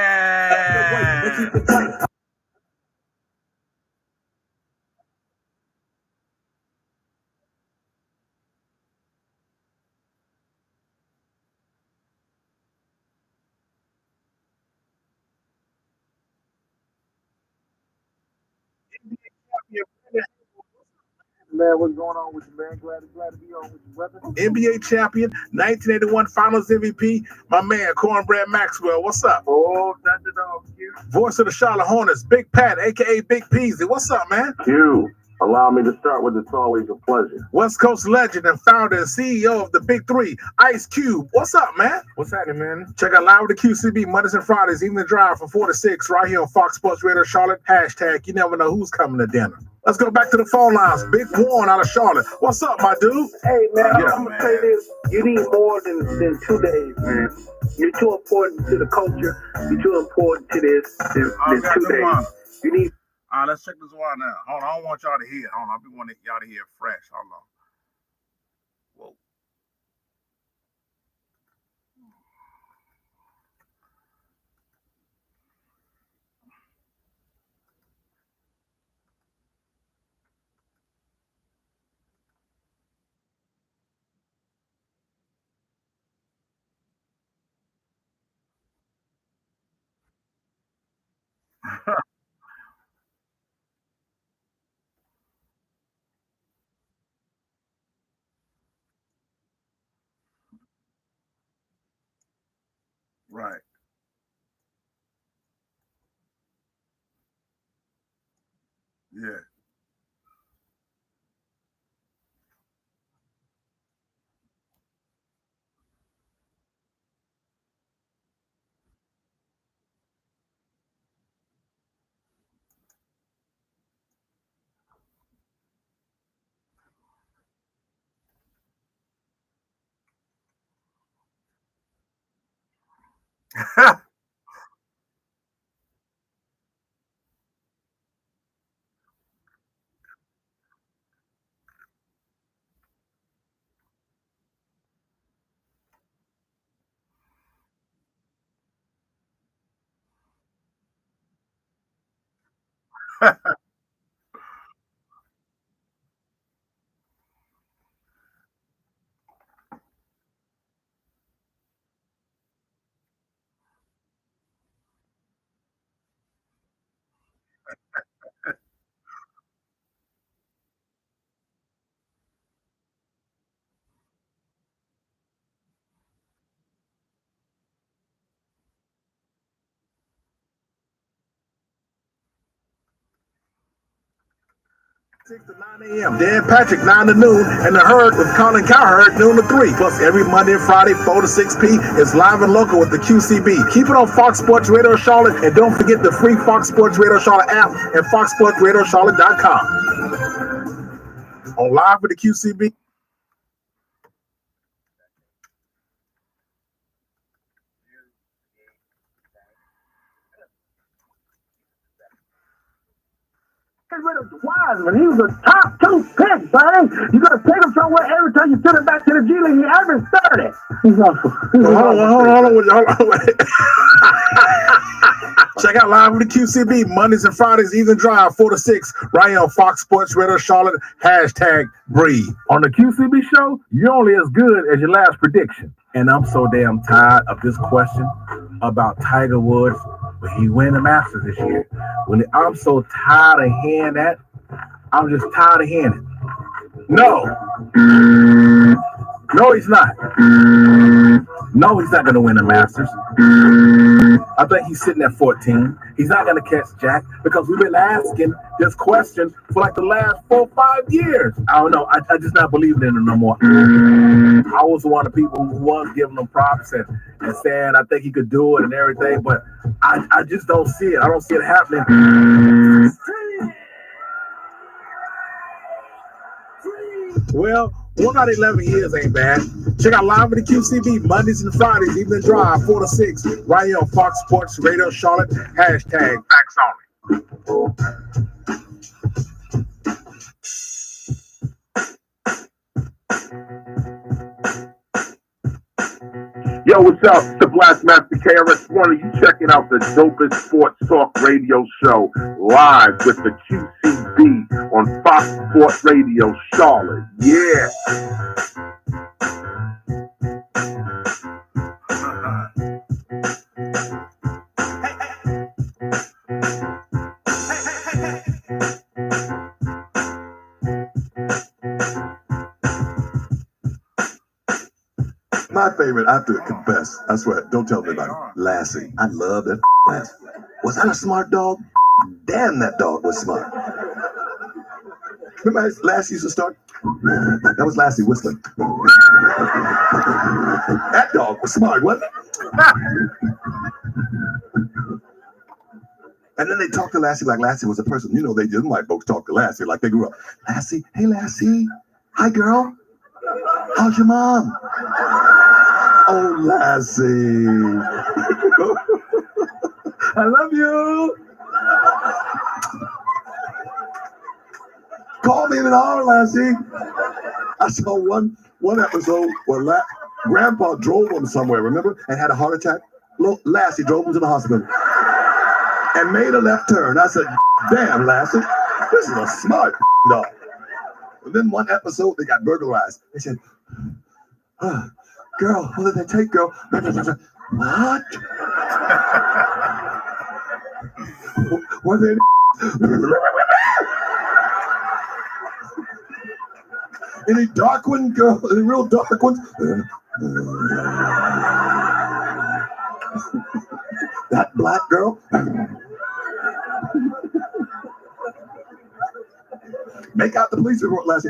S5: Man, what's going on with you, man? Glad to be on with you, brother.
S1: NBA champion, 1981 Finals MVP, my man Cornbread Maxwell. What's up?
S5: Oh, nothing off you.
S1: Voice of the Charlotte Hornets, Big Pat, aka Big Peasy. What's up, man?
S6: Q, allow me to start with it's always a pleasure.
S1: West Coast legend and founder and CEO of the Big Three, Ice Cube. What's up, man?
S5: What's happening, man?
S1: Check out Live with the QCB Mondays and Fridays, even the drive from 4 to 6, right here on Fox Sports Radio Charlotte. Hashtag, you never know who's coming to dinner. Let's go back to the phone lines. Big Warren out of Charlotte. What's up, my dude?
S19: Hey, man, I'm going to say this. You need more than 2 days, man. You're too important to the culture. You're too important to this than 2 days. You need...
S1: All right, let's check this one out. Hold on, I don't want y'all to hear it. Hold on, I want y'all to hear it fresh. Hold on. Whoa. Right. Yeah.
S5: 6 to 9 a.m. Dan Patrick, 9 to noon, and the Herd with Colin Cowherd, noon to 3. Plus, every Monday and Friday, 4 to 6 p. is live and local with the QCB. Keep it on Fox Sports Radio Charlotte, and don't forget the free Fox Sports Radio Charlotte app at foxsportsradiocharlotte.com. On live with the QCB.
S19: Rid of Wiseman. He was a top 2 pick, buddy. You gotta take him somewhere every time you send him back to the G League. He averaged 30. He's awesome.
S5: Hold on. Check out Live with the QCB Mondays and Fridays, Evening Drive, 4 to 6, right here on Fox Sports Radio Charlotte. #Breathe.
S14: On the QCB show, you're only as good as your last prediction. And I'm so damn tired of this question about Tiger Woods. Will he win the Masters this year? I'm so tired of hearing that. I'm just tired of hearing it. No, he's not. No, he's not going to win the Masters. I think he's sitting at 14. He's not going to catch Jack because we've been asking this question for like the last 4 or 5 years. I don't know. I just not believing in him no more. I was one of the people who was giving him props and saying I think he could do it and everything, but I just don't see it. I don't see it happening.
S5: Well, 1 out of 11 years ain't bad. Check out Live with the QCB Mondays and Fridays, Evening Drive, 4 to 6, right here on Fox Sports Radio Charlotte. #Facts Only.
S18: Yo, what's up? It's the Blastmaster KRS-One, and you checking out the dopest sports talk radio show live with the QCB on Fox Sports Radio Charlotte. Yeah.
S6: My favorite, I have to confess, I swear, don't tell me about it. Lassie. I love that Lassie. Was that a smart dog? Damn, that dog was smart. Remember how Lassie used to start? That was Lassie whistling. That dog was smart, wasn't it? And then they talked to Lassie like Lassie was a person. You know, they didn't like folks talk to Lassie like they grew up. Lassie, hey Lassie. Hi, girl. How's your mom? Oh, Lassie. I love you. Call me in an hour, Lassie. I saw one episode where Grandpa drove him somewhere, remember? And had a heart attack. Lassie drove him to the hospital and made a left turn. I said, damn, Lassie, this is a smart dog. And then one episode, they got burglarized. They said, girl, what did they take, girl? What? Were they? Any dark one, girl? Any real dark ones? That black girl? Make out the police report, Lassie.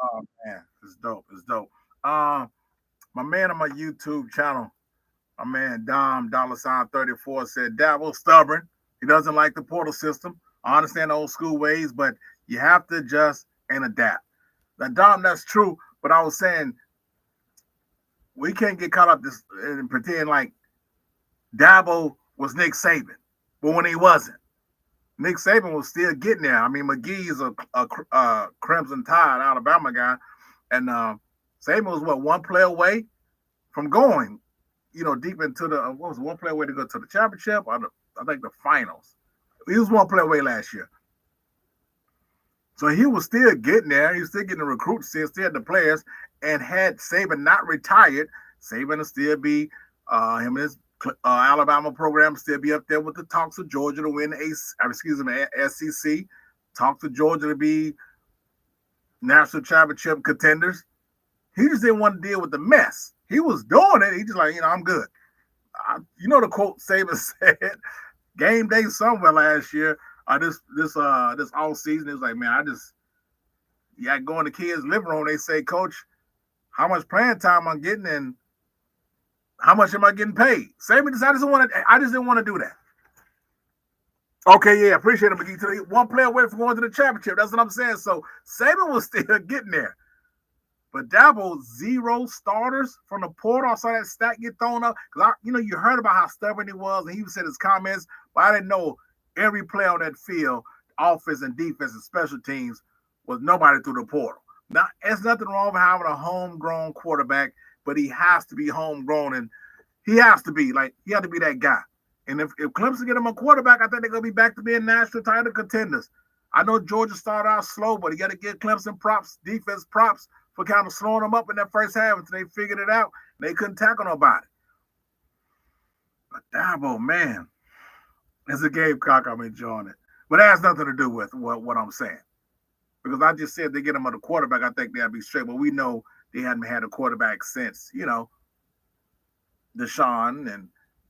S1: Oh man, it's dope. It's dope. My man on my YouTube channel, my man Dom $34 said Dabo stubborn. He doesn't like the portal system. I understand the old school ways, but you have to adjust and adapt. Now, Dom, that's true, but I was saying we can't get caught up this and pretend like Dabo was Nick Saban, but when he wasn't. Nick Saban was still getting there. I mean, McGee is a Crimson Tide Alabama guy, and Saban was one play away from going, deep into the what was one play away to go to the championship? I think the finals. He was one play away last year. So he was still getting there. He was still getting the recruits, still had the players. And had Saban not retired, Saban would still be him and his Alabama program still be up there with the talks of Georgia to win SEC. Talks of Georgia to be national championship contenders. He just didn't want to deal with the mess. He was doing it. He just like, I'm good. The quote Saban said, game day somewhere last year, this all season. It was like, man, I go in the kids' living room. They say, Coach, how much playing time I'm getting and how much am I getting paid? Saban just, I just didn't want to do that. Okay, yeah, appreciate it, McGee. One play away from going to the championship. That's what I'm saying. So Saban was still getting there. But Dabo, 0 starters from the portal. I saw that stat get thrown up. Because you heard about how stubborn he was, and he said his comments, but I didn't know every player on that field, offense and defense and special teams, was nobody through the portal. Now, there's nothing wrong with having a homegrown quarterback, but he has to be homegrown, and he has to be that guy. And if Clemson get him a quarterback, I think they're going to be back to being national title contenders. I know Georgia started out slow, but you got to give Clemson props, defense props, for kind of slowing them up in that first half until they figured it out. They couldn't tackle nobody. But Dabo, man, as a Gamecock, I'm enjoying it. But that has nothing to do with what I'm saying. Because I just said they get him a quarterback, I think they'll be straight. But we know they hadn't had a quarterback since, Deshaun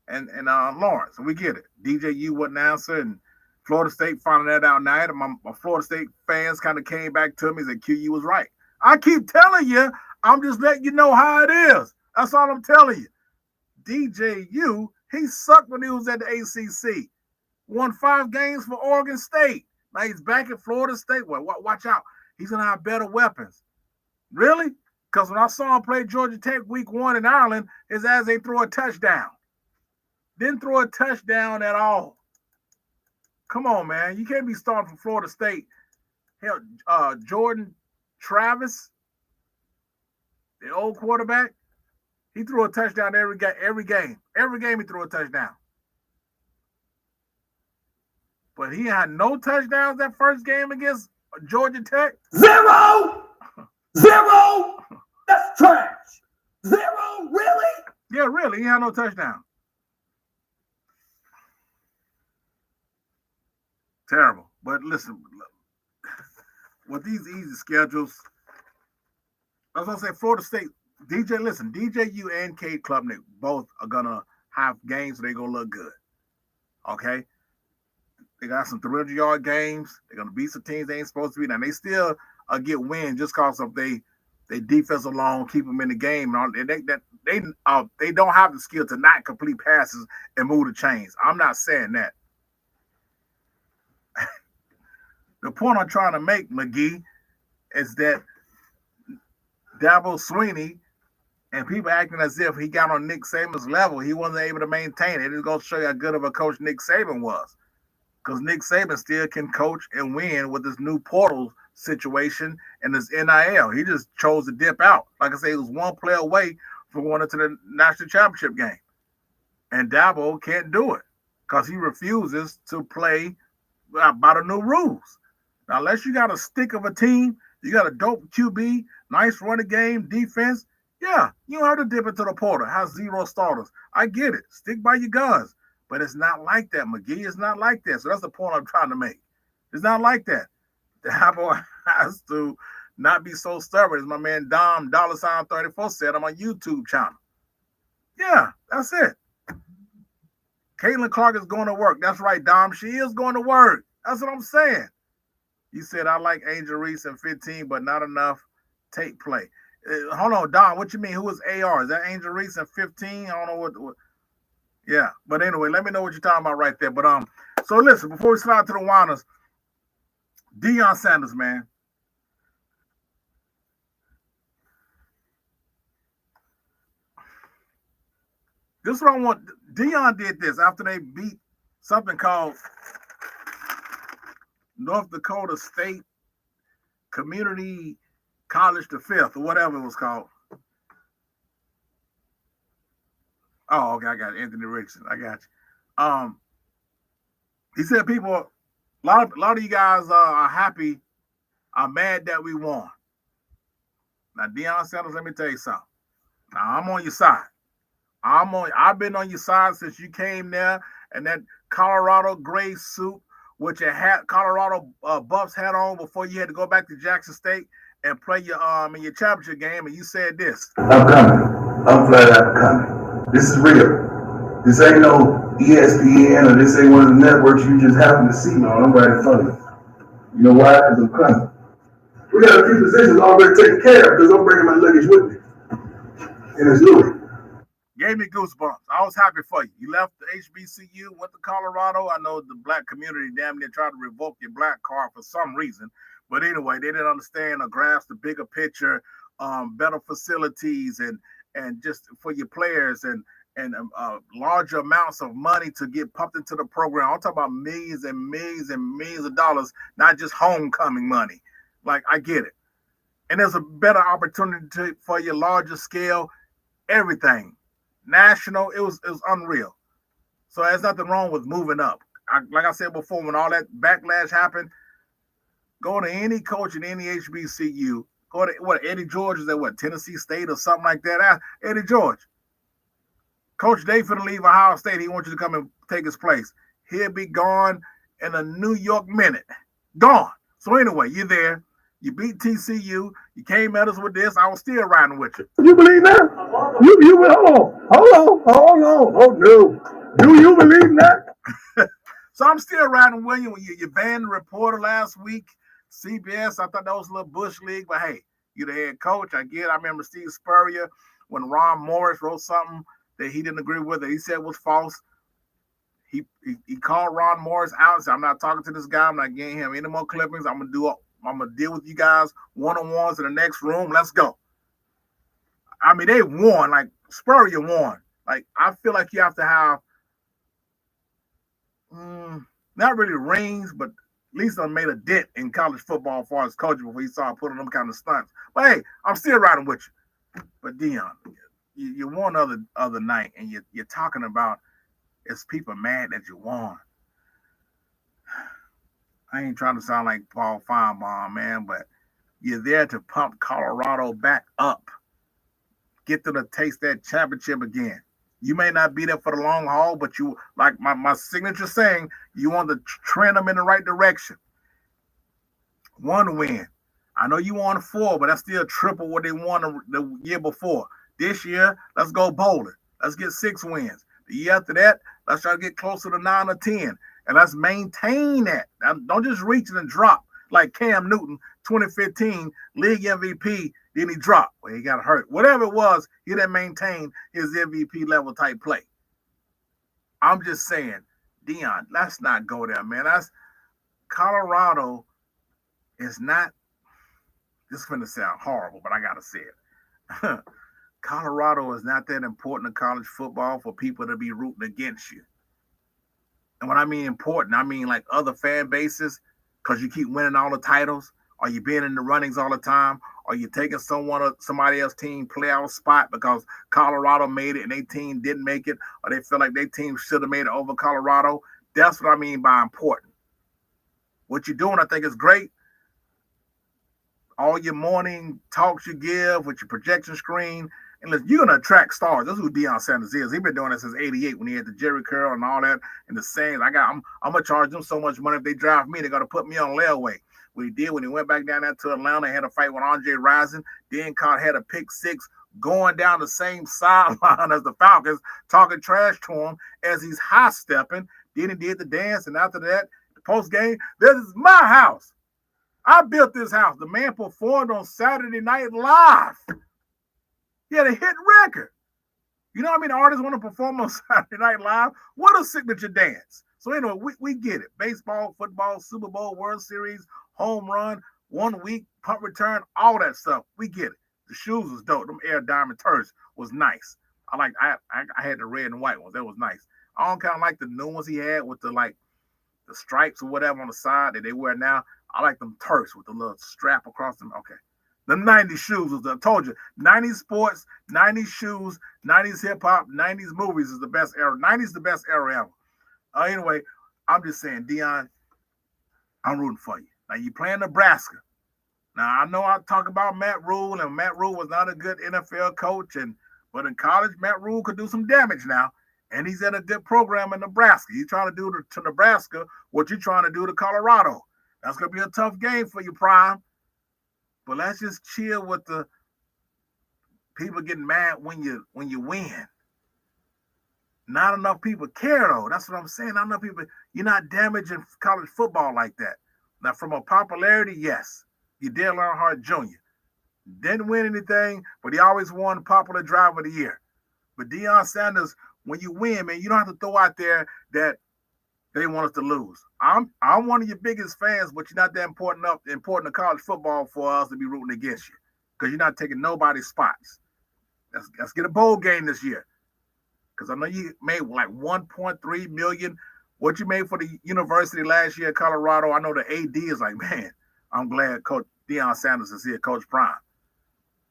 S1: and Lawrence. And we get it. DJU wasn't answer, and Florida State finding that out now. My Florida State fans kind of came back to me and said, QU was right. I keep telling you, I'm just letting you know how it is. That's all I'm telling you. DJU, he sucked when he was at the ACC. Won 5 games for Oregon State. Now he's back at Florida State. Well, watch out. He's going to have better weapons. Really? Because when I saw him play Georgia Tech week 1 in Ireland, his ass ain't throw a touchdown. Didn't throw a touchdown at all. Come on, man. You can't be starting from Florida State. Hell, Jordan Travis, the old quarterback, he threw a touchdown every game. Every game he threw a touchdown. But he had no touchdowns that first game against Georgia Tech.
S15: 0! 0! That's trash. 0? Really?
S1: Yeah, really. He had no touchdown. Terrible. But listen, with these easy schedules, I was going to say Florida State, DJU and Cade Klubnik both are going to have games where they're going to look good. Okay? They got some 300-yard games. They're going to beat some teams they ain't supposed to be. Now, they still get wins just because of they defense alone, keep them in the game. And they don't have the skill to not complete passes and move the chains. I'm not saying that. The point I'm trying to make, McGee, is that Dabo Swinney and people acting as if he got on Nick Saban's level, he wasn't able to maintain it. It's going to show you how good of a coach Nick Saban was. Because Nick Saban still can coach and win with this new portal situation and this NIL. He just chose to dip out. Like I say, he was one play away from going into the national championship game. And Dabo can't do it because he refuses to play by the new rules. Now, unless you got a stick of a team, you got a dope QB, nice running game, defense, yeah, you don't have to dip into the portal. Has 0 starters. I get it. Stick by your guns. But it's not like that, McGee. It's not like that. So that's the point I'm trying to make. It's not like that. Dabo has to not be so stubborn. As my man Dom $34 said on my YouTube channel. Yeah, that's it. Caitlin Clark is going to work. That's right, Dom. She is going to work. That's what I'm saying. You said, I like Angel Reese in 15, but not enough take play. Hold on, Don. What you mean? Who is AR? Is that Angel Reese in 15? I don't know what. Yeah, but anyway, let me know what you're talking about right there. But so listen, before we slide to the Whiners, Deion Sanders, man. This is what I want. Deion did this after they beat something called North Dakota State Community College the Fifth, or whatever it was called. Oh, okay, I got Anthony Richardson. I got you. He said people, a lot of you guys are happy, are mad that we won. Now, Deion Sanders, let me tell you something. Now, I'm on your side. I've been on your side since you came there, and that Colorado gray suit which you had Colorado Buffs had on before you had to go back to Jackson State and play your in your championship game, and you said this.
S6: I'm coming. I'm flat out coming. This is real. This ain't no ESPN or this ain't one of the networks you just happen to see. No, I'm right in front of you. You know why? Because I'm coming. We got a few positions already taken care of because I'm bringing my luggage with me. And it's Louis.
S1: Gave me goosebumps. I was happy for you. You left the HBCU, went to Colorado. I know the black community damn near tried to revoke your black card for some reason. But anyway, they didn't understand or grasp the bigger picture, better facilities and just for your players and larger amounts of money to get pumped into the program. I'm talking about millions and millions and millions of dollars, not just homecoming money. Like, I get it. And there's a better opportunity for your larger scale, everything. National, it was unreal. So there's nothing wrong with moving up. Like I said before, when all that backlash happened, go to any coach in any HBCU. Go to Eddie George is at Tennessee State or something like that. Eddie George. Coach Day finna leave Ohio State. He wants you to come and take his place. He'll be gone in a New York minute. Gone. So anyway, you're there. You beat TCU. You came at us with this. I was still riding with you.
S6: You believe that? You hold on. Oh no. Do you believe that?
S1: So I'm still riding with you. When you banned the reporter last week, CBS. I thought that was a little Bush League, but hey, you're the head coach. I get it. I remember Steve Spurrier when Ron Morris wrote something that he didn't agree with, that he said was false. He called Ron Morris out and said, I'm not talking to this guy. I'm not getting him any more clippings. I'm gonna deal with you guys one-on-ones in the next room. Let's go. I mean, they won. Like, Spurrier won. Like, I feel like you have to have not really rings, but at least I made a dent in college football as far as coaching before he started putting them kind of stunts. But hey, I'm still riding with you. But Deion, you won other night, and you're talking about it's people mad that you won. I ain't trying to sound like Paul Feinbaum, man, but you're there to pump Colorado back up. Get them to taste that championship again. You may not be there for the long haul, but you, like my signature saying, you want to trend them in the right direction. 1 win. I know you won 4, but that's still triple what they won the year before. This year, let's go bowling. Let's get 6 wins. The year after that, let's try to get closer to 9 or 10. And let's maintain that. Now, don't just reach it and drop like Cam Newton, 2015, league MVP, then he dropped. Well, he got hurt. Whatever it was, he didn't maintain his MVP level type play. I'm just saying, Deion, let's not go there, man. Colorado is not, this is going to sound horrible, but I got to say it. Colorado is not that important to college football for people to be rooting against you. And when I mean important, I mean like other fan bases, because you keep winning all the titles, or you being in the runnings all the time, or you taking somebody else's team playoff spot because Colorado made it and their team didn't make it, or they feel like their team should have made it over Colorado. That's what I mean by important. What you're doing, I think, is great. All your morning talks you give with your projection screen, and listen, you're going to attract stars. That's who Deion Sanders is. He's been doing this since '88 when he had the Jerry Curl and all that and the Saints. I'm going to charge them so much money if they drive me. They're going to put me on layaway. What he did when he went back down there to Atlanta, had a fight with Andre Rison, then had a pick 6 going down the same sideline as the Falcons, talking trash to him as he's high-stepping. Then he did the dance, and after that, the post-game, this is my house. I built this house. The man performed on Saturday Night Live. He had a hit record. You know what I mean? Artists want to perform on Saturday Night Live. What a signature dance. So anyway, we get it. Baseball, football, Super Bowl, World Series, home run, 1 week, punt return, all that stuff. We get it. The shoes was dope. Them Air Diamond THURS was nice. I had the red and white ones. That was nice. I don't kind of like the new ones he had with the the stripes or whatever on the side that they wear now. I like them THURS with the little strap across them. Okay. The 90s shoes, I told you, 90s sports, 90s shoes, 90s hip hop, 90s movies is the best era. 90s the best era ever. Anyway, I'm just saying, Deion, I'm rooting for you. Now, you play in Nebraska. Now, I know I talk about Matt Rule, and Matt Rule was not a good NFL coach, but in college, Matt Rule could do some damage now, and he's at a good program in Nebraska. He's trying to do to Nebraska what you're trying to do to Colorado. That's going to be a tough game for you, Prime. But let's just chill with the people getting mad when you win. Not enough people care, though. That's what I'm saying. Not enough people. You're not damaging college football like that. Now, from a popularity, yes. You Dale Earnhardt Jr. Didn't win anything, but he always won Popular Driver of the Year. But Deion Sanders, when you win, man, you don't have to throw out there that they want us to lose. I'm one of your biggest fans, but you're not that important to college football for us to be rooting against you because you're not taking nobody's spots. Let's get a bowl game this year because I know you made like $1.3 million. What you made for the university last year at Colorado, I know the AD is like, man, I'm glad Coach Deion Sanders is here, Coach Prime.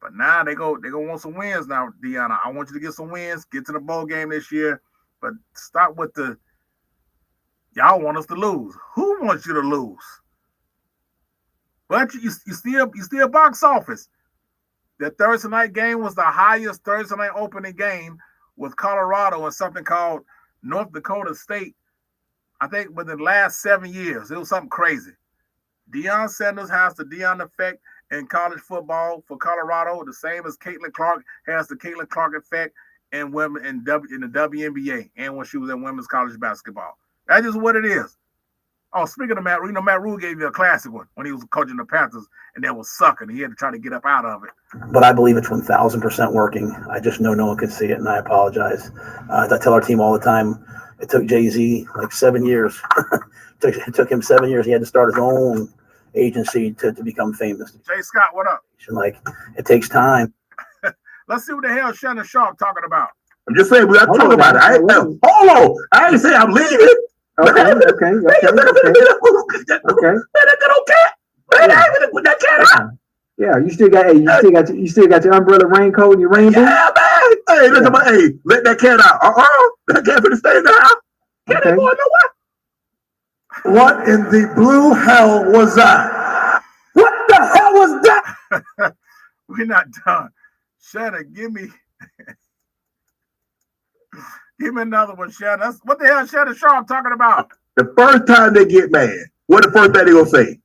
S1: But now they go want some wins now, Deion. I want you to get some wins, get to the bowl game this year, but stop with the y'all want us to lose. Who wants you to lose? But you still box office. The Thursday night game was the highest Thursday night opening game with Colorado and something called North Dakota State. I think within the last 7 years, it was something crazy. Deion Sanders has the Deion effect in college football for Colorado, the same as Caitlin Clark has the Caitlin Clark effect in women in the WNBA and when she was in women's college basketball. That's just what it is. Oh, speaking of Matt Rule, Matt Rule gave you a classic one when he was coaching the Panthers, and that was sucking. He had to try to get up out of it.
S7: But I believe it's 1,000% working. I just know no one can see it, and I apologize. I tell our team all the time, it took Jay-Z like 7 years. It took him 7 years. He had to start his own agency to become famous.
S1: Jay Scott, what up?
S7: Like, it takes time.
S1: Let's see what the hell Shannon Sharp talking about.
S18: I'm just saying, we got to talk about it. Hold on. I ain't say I'm leaving.
S9: Okay.
S18: Man, that good cat. Man, I ain't gonna put that cat out.
S9: Yeah, you still got your umbrella raincoat and your rainbow.
S18: Yeah, man. Hey, look at my let that cat out. That cat finna stay in the house. Cat ain't going nowhere.
S6: What in the blue hell was that? What the hell was that?
S1: We're not done. Shannon, give me another one, Shannon. What the hell is Shannon Sharp talking about?
S18: The first time they get mad, what the first thing they gonna say?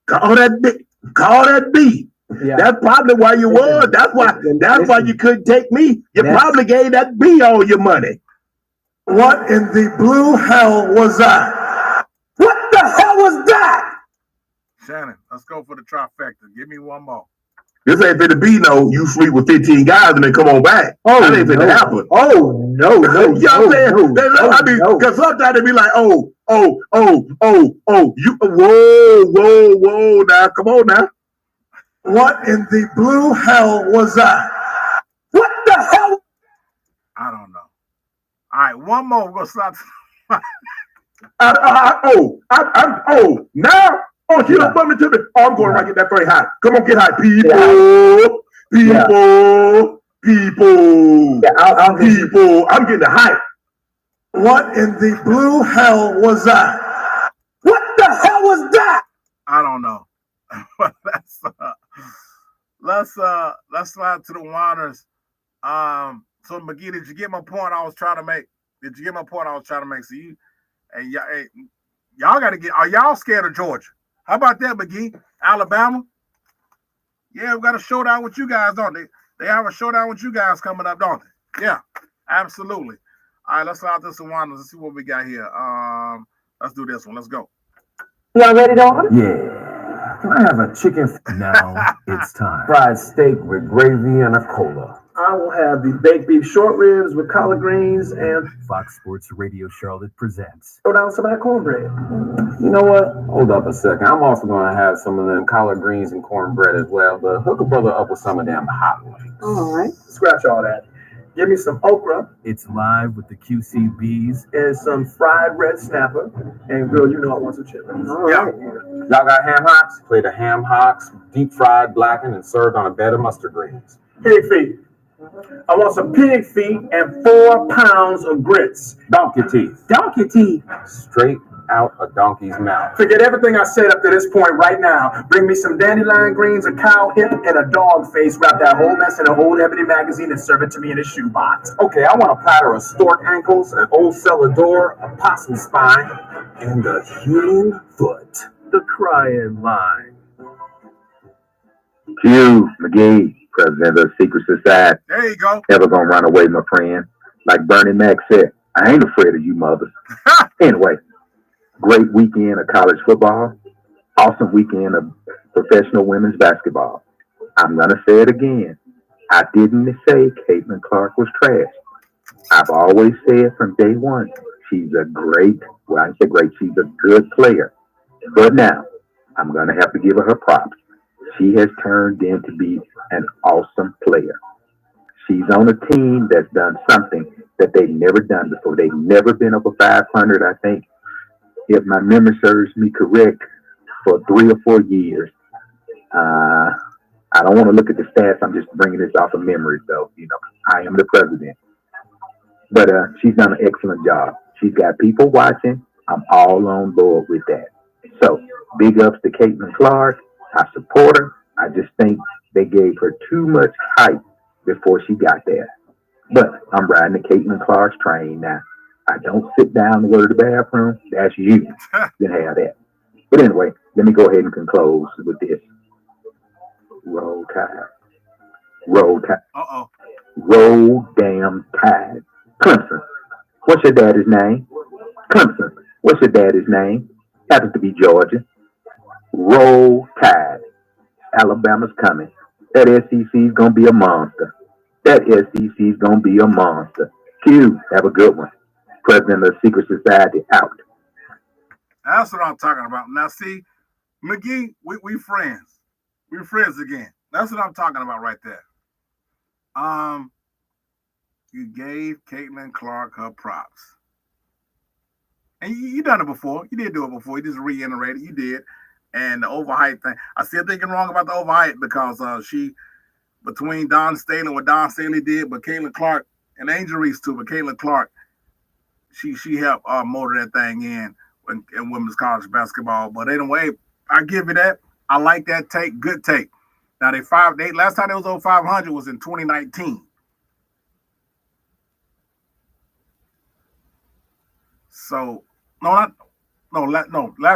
S18: Call that B. Yeah. That's probably why you won. That's why you couldn't take me. You probably gave that B all your money.
S6: What in the blue hell was that? What the hell was that?
S1: Shannon, let's go for the trifecta. Give me one more.
S18: This ain't finna be no you sleep with 15 guys and then come on back.
S9: Oh,
S18: that ain't finna happen.
S9: Oh, no.
S18: You know what I'm saying? Because sometimes they be like, you, whoa, now, come on now.
S6: What in the blue hell was that? What the hell?
S1: I don't know. All right, one more. We're going to stop.
S18: Now? Oh, she don't bump into me. Oh, I'm going to get that very high. Come on, get high. People. I'm getting the hype.
S6: What in the blue hell was that? What the hell was that?
S1: I don't know. Let's slide to the Whiners. So McGee, did you get my point I was trying to make? So you and y'all got to get. Are y'all scared of Georgia? How about that, McGee? Alabama? Yeah, we got a showdown with you guys, don't they? They have a showdown with you guys coming up, don't they? Yeah, absolutely. All right, let's slide to some Whiners. Let's see what we got here. Let's do this one. Let's go.
S9: Y'all ready, Don?
S16: Yeah. Can I have a chicken? Now it's time. Fried steak with gravy and a cola.
S9: I will have the baked beef short ribs with collard greens and
S16: Fox Sports Radio Charlotte presents.
S9: Throw down some of that cornbread.
S20: You know what? Hold up a second. I'm also going to have some of them collard greens and cornbread as well, but hook a brother up with some of them hot ones.
S9: All right. Scratch all that. Give me some okra
S14: It's live with the QCBs.
S9: and some fried red snapper. And girl, you know I want some chitlins.
S1: Yeah.
S20: Y'all got ham hocks? Play the ham hocks, deep fried, blackened, and served on a bed of mustard greens.
S9: Pig feet. I want some pig feet and 4 pounds of grits.
S20: Donkey teeth.
S9: Donkey teeth.
S20: Straight out a donkey's mouth.
S9: Forget everything I said up to this point right now. Bring me some dandelion greens, a cow hip, and a dog face. Wrap that whole mess in a whole ebony magazine and serve it to me in a shoebox.
S20: Okay, I want a platter of stork ankles, an old cellar door, a possum spine, and a human foot.
S14: The crying line.
S6: Q, McGee, president of the Secret Society.
S1: There you go.
S6: Never gonna run away, my friend. Like Bernie Mac said, I ain't afraid of you mothers. Anyway, great weekend of college football. Awesome weekend of professional women's basketball. I'm gonna say it again. I didn't say Caitlin Clark was trash. I've always said from day one, she's a great, well, I say great, she's a good player. But now, I'm gonna have to give her props. She has turned in to be an awesome player. She's on a team that's done something that they've never done before. They've never been over 500, I think, if my memory serves me correct, for 3 or 4 years. I don't want to look at the stats. I'm just bringing this off of memory, though. You know, I am the president. But she's done an excellent job. She's got people watching. I'm all on board with that. So, big ups to Caitlin Clark. I support her. I just think they gave her too much hype before she got there. But I'm riding the Caitlin Clark's train now. I don't sit down and go to the bathroom. That's you. You can have that. But anyway, let me go ahead and close with this. Roll Tide. Roll Tide.
S1: Uh-oh.
S6: Roll damn Tide. Clemson. What's your daddy's name? Clemson. What's your daddy's name? Happens to be Georgia. Roll Tide. Alabama's coming. That SEC's gonna be a monster. That SEC's gonna be a monster. Q, have a good one. President of the Secret Society out.
S1: That's what I'm talking about. Now, see, McGee, we friends. We're friends again. That's what I'm talking about right there. You gave Caitlin Clark her props. And you done it before. You did do it before. You just reiterated. You did. And the overhype thing. I still thinking wrong about the overhype because she, between Don Staley, what Don Staley did, but Caitlin Clark, and Angel Reese too, but Caitlin Clark, she helped motor that thing in women's college basketball. But anyway, I give you that. I like that take. Good take. Now they last time they was over 500 was in 2019. So last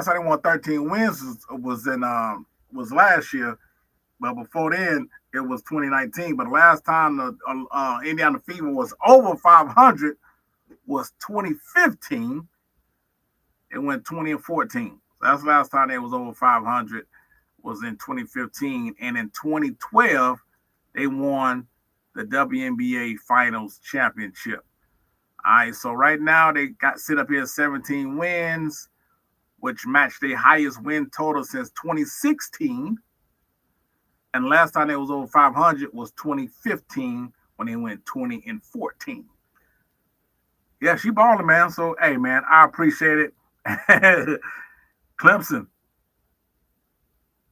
S1: time they won 13 wins was last year, but before then it was 2019. But last time the Indiana Fever was over 500 was 2015. It went 20-14. That's the last time they was over 500 was in 2015, and in 2012 they won the WNBA Finals championship. All right, so right now they got sit up here 17 wins, which matched their highest win total since 2016. And last time they was over 500 was 2015 when they went 20-14. Yeah, she balling, man. So, hey, man, I appreciate it. Clemson.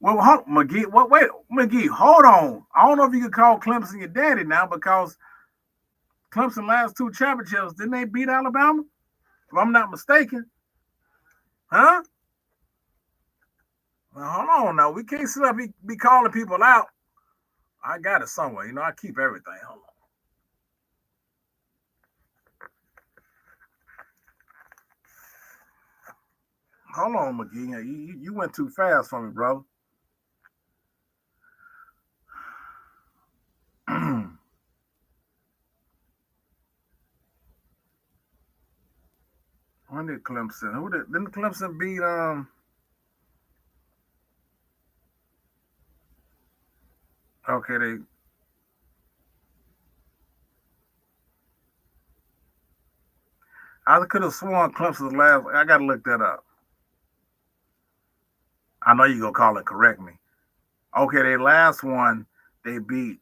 S1: Well, McGee, wait, McGee, hold on. I don't know if you could call Clemson your daddy now because Clemson last 2 championships, didn't they beat Alabama? If I'm not mistaken. Huh? Well, hold on now. We can't sit up be calling people out. I got it somewhere. You know, I keep everything. Hold on, McGee. You went too fast for me, brother. When did Clemson? Didn't Clemson beat okay, I could have sworn Clemson's last. I gotta look that up. I know you're gonna call it, correct me. Okay, their last one, they beat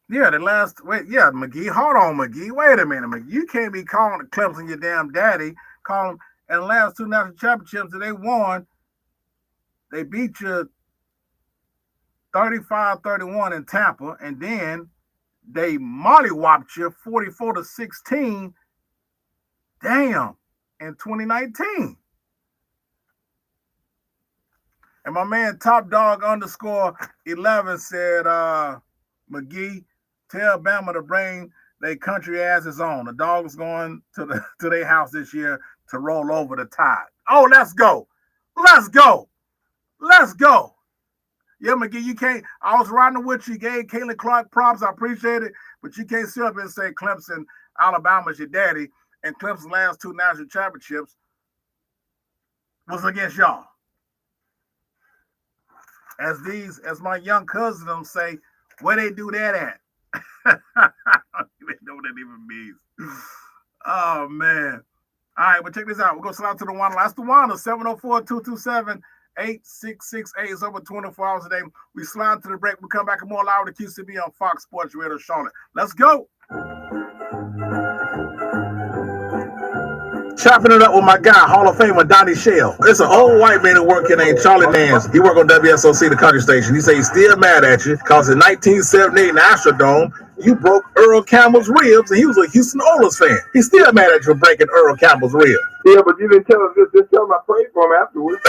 S1: Yeah, McGee. Hold on, McGee. Wait a minute, McGee. You can't be calling Clemson your damn daddy. Call them. And the last two national championships that they won, they beat you 35-31 in Tampa, and then they mollywopped you 44-16. Damn, in 2019. And my man Top Dog _11 said, McGee, tell Bama to bring their country asses on. The Dogs going to their house this year to roll over the Tide. Oh, let's go. Let's go. Let's go. Yeah, McGee, you can't. I was riding with you. Gave Caitlin Clark props. I appreciate it. But you can't sit up and say Clemson, Alabama's your daddy, and Clemson's last two national championships was against y'all. As my young cousins say, where they do that at? They know what that even means. Oh, man. All right, well, check this out. We're going to slide to the WHINER. That's the WHINER, 704-227-8668. It's over 24 hours a day. We slide to the break. We come back and more live with QCB on Fox Sports Radio Charlotte. Let's go.
S5: Chopping it up with my guy, Hall of Famer Donnie Shell. It's an old white man who worked here named Charlie Nance. He worked on WSOC, the country station. He said he's still mad at you because in 1978 in the Astrodome, you broke Earl Campbell's ribs, and he was a Houston Oilers fan. He's still mad at you for breaking Earl Campbell's ribs.
S3: Yeah, but you didn't tell us this. Just tell him I prayed for him afterwards.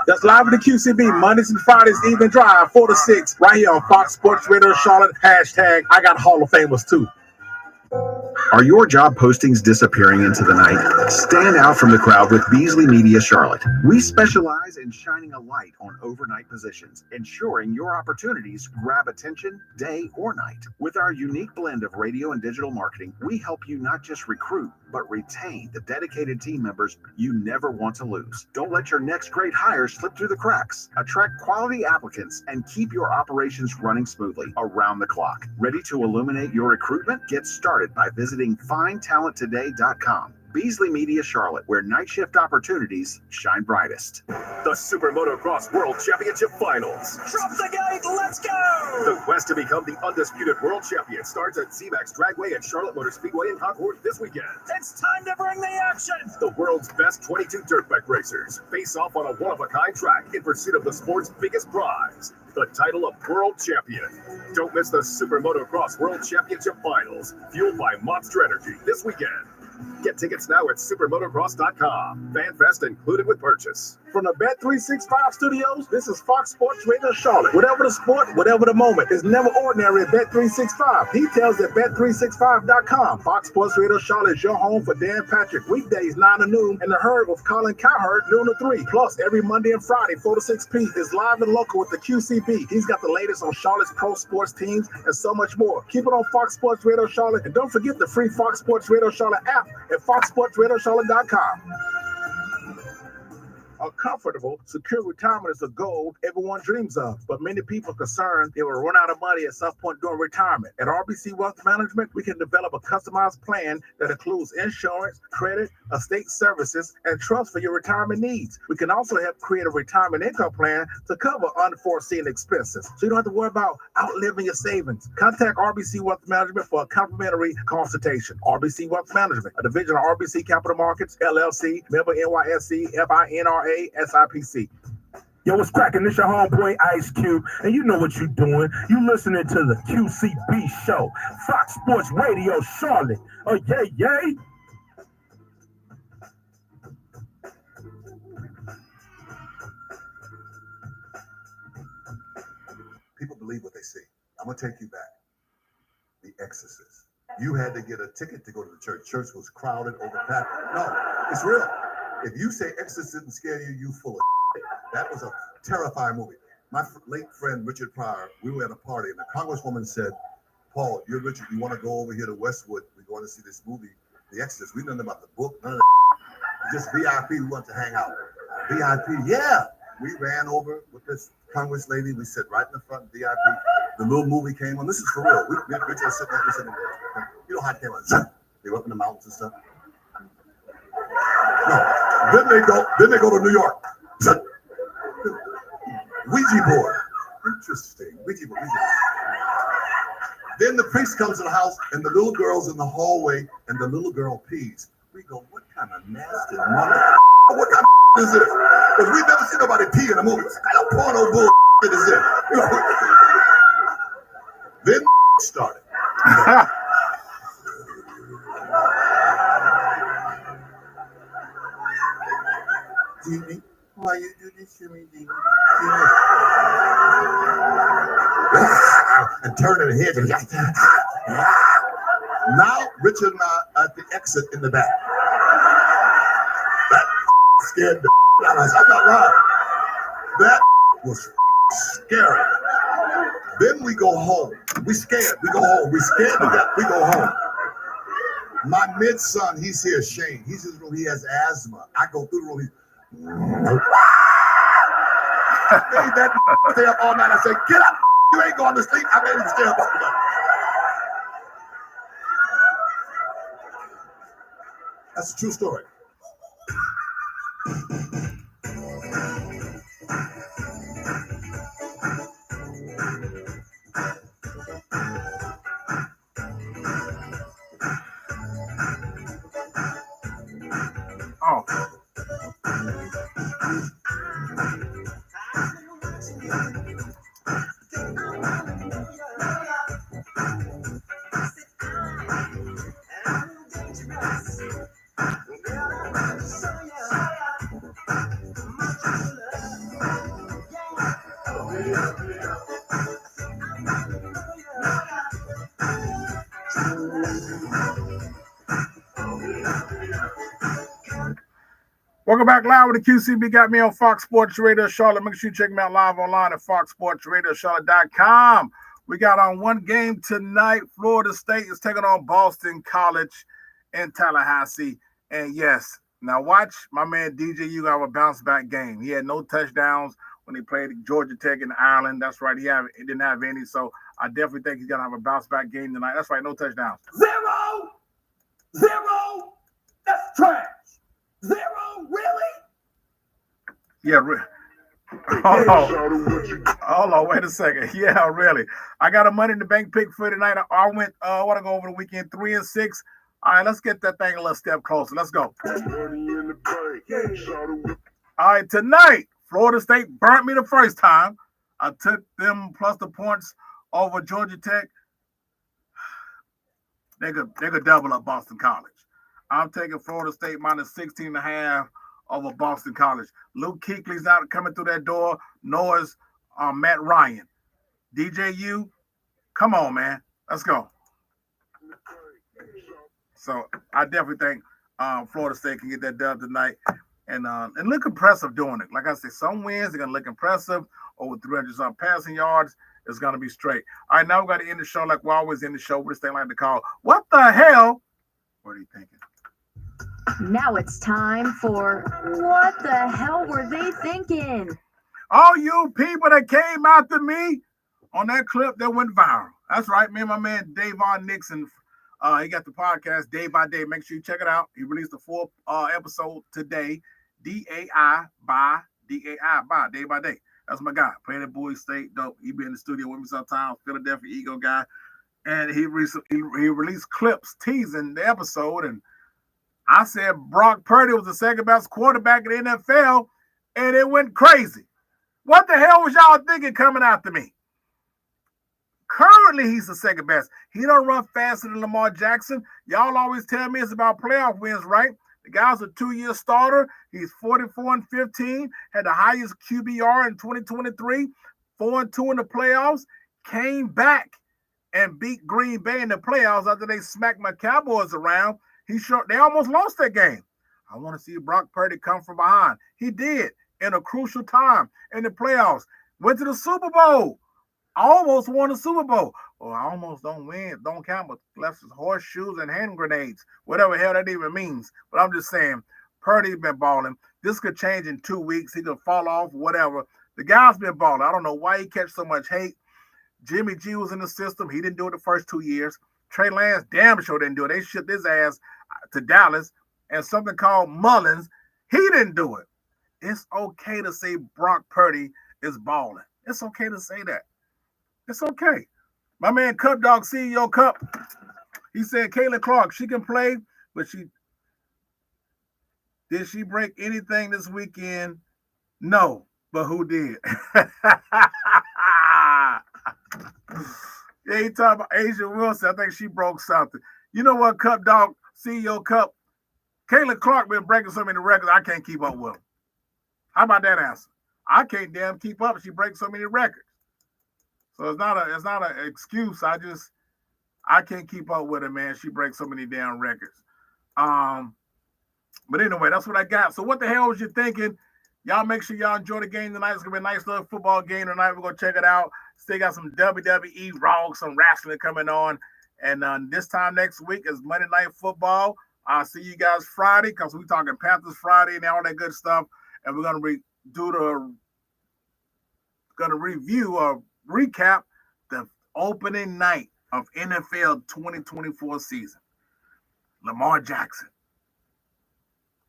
S5: That's live in the QCB, Mondays and Fridays, Evening Drive, 4 to 6, right here on Fox Sports Radio Charlotte. Hashtag I got Hall of Famers too.
S4: Are your job postings disappearing into the night? Stand out from the crowd with Beasley Media Charlotte. We specialize in shining a light on overnight positions, ensuring your opportunities grab attention day or night. With our unique blend of radio and digital marketing, we help you not just recruit, but retain the dedicated team members you never want to lose. Don't let your next great hire slip through the cracks. Attract quality applicants and keep your operations running smoothly around the clock. Ready to illuminate your recruitment? Get started by visiting findtalenttoday.com. Beasley Media Charlotte, where night shift opportunities shine brightest.
S21: The Super Motocross World Championship Finals.
S22: Drop the gate, let's go!
S21: The quest to become the undisputed world champion starts at ZMAX Dragway at Charlotte Motor Speedway in Concord this weekend.
S22: It's time to bring the action!
S21: The world's best 22 dirt bike racers face off on a one-of-a-kind track in pursuit of the sport's biggest prize, the title of world champion. Don't miss the Super Motocross World Championship Finals, fueled by Monster Energy this weekend. Get tickets now at supermotocross.com. FanFest included with purchase.
S5: From the Bet365 studios, this is Fox Sports Radio Charlotte. Whatever the sport, whatever the moment, it's never ordinary at Bet365. Details at Bet365.com. Fox Sports Radio Charlotte is your home for Dan Patrick. Weekdays 9 to noon, and The Herd with Colin Cowherd noon to 3. Plus, every Monday and Friday 4 to 6 p. is live and local with the QCB. He's got the latest on Charlotte's pro sports teams and so much more. Keep it on Fox Sports Radio Charlotte, and don't forget the free Fox Sports Radio Charlotte app at foxsportsradiocharlotte.com. A comfortable, secure retirement is a goal everyone dreams of, but many people are concerned they will run out of money at some point during retirement. At RBC Wealth Management, we can develop a customized plan that includes insurance, credit, estate services, and trust for your retirement needs. We can also help create a retirement income plan to cover unforeseen expenses, so you don't have to worry about outliving your savings. Contact RBC Wealth Management for a complimentary consultation. RBC Wealth Management, a division of RBC Capital Markets, LLC, member NYSE, FINRA, SIPC.
S23: Yo, what's cracking? This your homeboy Ice Cube, and you know what you're doing. You listening to the QCB show, Fox Sports Radio Charlotte. Oh, yay.
S24: People believe what they see. I'm going to take you back. The Exorcist. You had to get a ticket to go to the church. Church was crowded, overpacked. No, it's real. If you say Exorcist didn't scare you, you full of shit. That was a terrifying movie. My late friend, Richard Pryor, we were at a party, and the congresswoman said, Paul, you're Richard, you want to go over here to Westwood? We're going to see this movie, The Exorcist. We didn't know about the book, none of that. Just VIP, we want to hang out. VIP, yeah. We ran over with this Congress lady. We sat right in the front, VIP. The little movie came on. This is for real. Richard was sitting there, you know how it came on? They were up in the mountains and stuff. No. Then they go to New York. Ouija board. Interesting. Ouija board. Then the priest comes to the house, and the little girl's in the hallway, and the little girl pees. We go, what kind of nasty mother? What kind of is this? Because we've never seen nobody pee in a movie. What kind of porno bull is this? Then started. Jimmy, why you do this to me, Jimmy? And turning her head. Now, Richard and I at the exit in the back. That scared the out of us. I'm not lying. That was scary. Then we go home. We scared. We go home. We scared to death. We go home. My mid-son, he's here, Shane. He's in his room. He has asthma. I go through the room. That stay up all night. I say, get up. You ain't going to sleep. I made him stay up all night. That's a true story.
S1: Oh. Welcome back live with the QCB. Got me on Fox Sports Radio Charlotte. Make sure you check me out live online at foxsportsradiocharlotte.com. We got on one game tonight. Florida State is taking on Boston College in Tallahassee. And yes, now watch my man DJ U have a bounce back game. He had no touchdowns when he played Georgia Tech in Ireland. That's right. He didn't have any. So I definitely think he's going to have a bounce back game tonight. That's right. No touchdowns.
S15: 0. That's trash. 0, really?
S1: Yeah, hold on, wait a second. Yeah, really. I got a Money in the Bank pick for tonight. I want to go over the weekend 3-6. All right, let's get that thing a little step closer. Let's go. All right, tonight, Florida State burnt me the first time. I took them plus the points over Georgia Tech. They could double up Boston College. I'm taking Florida State minus 16.5 over Boston College. Luke Kuechly's out coming through that door. Noah's Matt Ryan. DJU, come on, man. Let's go. So I definitely think Florida State can get that dub tonight and look impressive doing it. Like I said, some wins, they're going to look impressive. Over 300 passing yards. It's going to be straight. All right, now we're going to end the show like we always end the show with this thing like to call, what the hell? What are you thinking?
S2: Now it's time for What the Hell Were They Thinking?
S1: All you people that came after me on that clip that went viral. That's right, me and my man Davon Nixon. He got the podcast Day by Day. Make sure you check it out. He released a full episode today. DAI by Day by Day. That's my guy. Playing at Bowie State. Dope. He be in the studio with me sometimes. Philadelphia Eagle guy. And he released clips teasing the episode. And I said Brock Purdy was the second best quarterback in the NFL, and it went crazy. What the hell was y'all thinking coming after me? Currently, he's the second best. He don't run faster than Lamar Jackson. Y'all always tell me it's about playoff wins, right? The guy's a 2-year starter. He's 44-15, had the highest QBR in 2023, 4-2 in the playoffs, came back and beat Green Bay in the playoffs after they smacked my Cowboys around. They almost lost that game. I want to see Brock Purdy come from behind. He did in a crucial time in the playoffs. Went to the Super Bowl. Almost won the Super Bowl. Well, I almost don't win. Don't count, but left his horseshoes and hand grenades. Whatever hell that even means. But I'm just saying, Purdy's been balling. This could change in 2 weeks. He could fall off, whatever. The guy's been balling. I don't know why he catch so much hate. Jimmy G was in the system. He didn't do it the first 2 years. Trey Lance damn sure didn't do it. They shipped his ass to Dallas. And something called Mullins, he didn't do it. It's okay to say Brock Purdy is balling. It's okay to say that. It's okay. My man Cup Dog CEO Cup, he said Kayla Clark, she can play, but did she break anything this weekend? No, but who did? Yeah, he talking about Asia Wilson. I think she broke something. You know what, Cup Dog, CEO Cup? Kayla Clark been breaking so many records, I can't keep up with them. How about that answer? I can't damn keep up. She breaks so many records. So it's not an excuse. I can't keep up with her, man. She breaks so many damn records. But anyway, that's what I got. So what the hell was you thinking? Y'all make sure y'all enjoy the game tonight. It's gonna be a nice little football game tonight. We're gonna check it out. Still got some WWE Raw, some wrestling coming on. And this time next week is Monday Night Football. I'll see you guys Friday because we're talking Panthers Friday and all that good stuff. And we're gonna review or recap the opening night of NFL 2024 season. Lamar Jackson,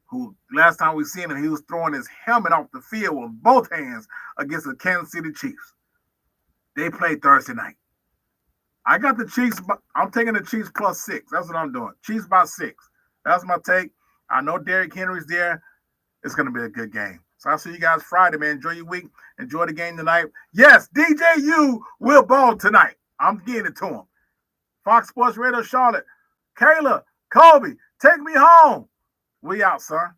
S1: who last time we seen him, he was throwing his helmet off the field with both hands against the Kansas City Chiefs. They played Thursday night. I got the Chiefs. I'm taking the Chiefs +6. That's what I'm doing. Chiefs by 6. That's my take. I know Derrick Henry's there. It's going to be a good game. So I'll see you guys Friday, man. Enjoy your week. Enjoy the game tonight. Yes, DJU will ball tonight. I'm getting it to him. Fox Sports Radio Charlotte. Kayla, Kobe, take me home. We out, son.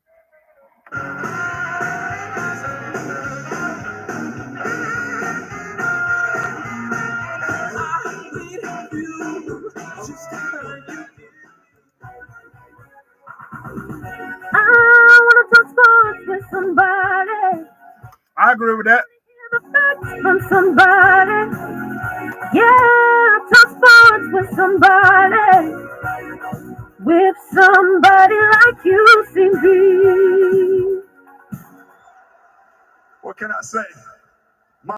S2: I want to talk sports with somebody.
S1: I agree with that.
S2: Hear the facts from somebody. Yeah, talk sports with somebody. With somebody like QCB.
S9: What can I say?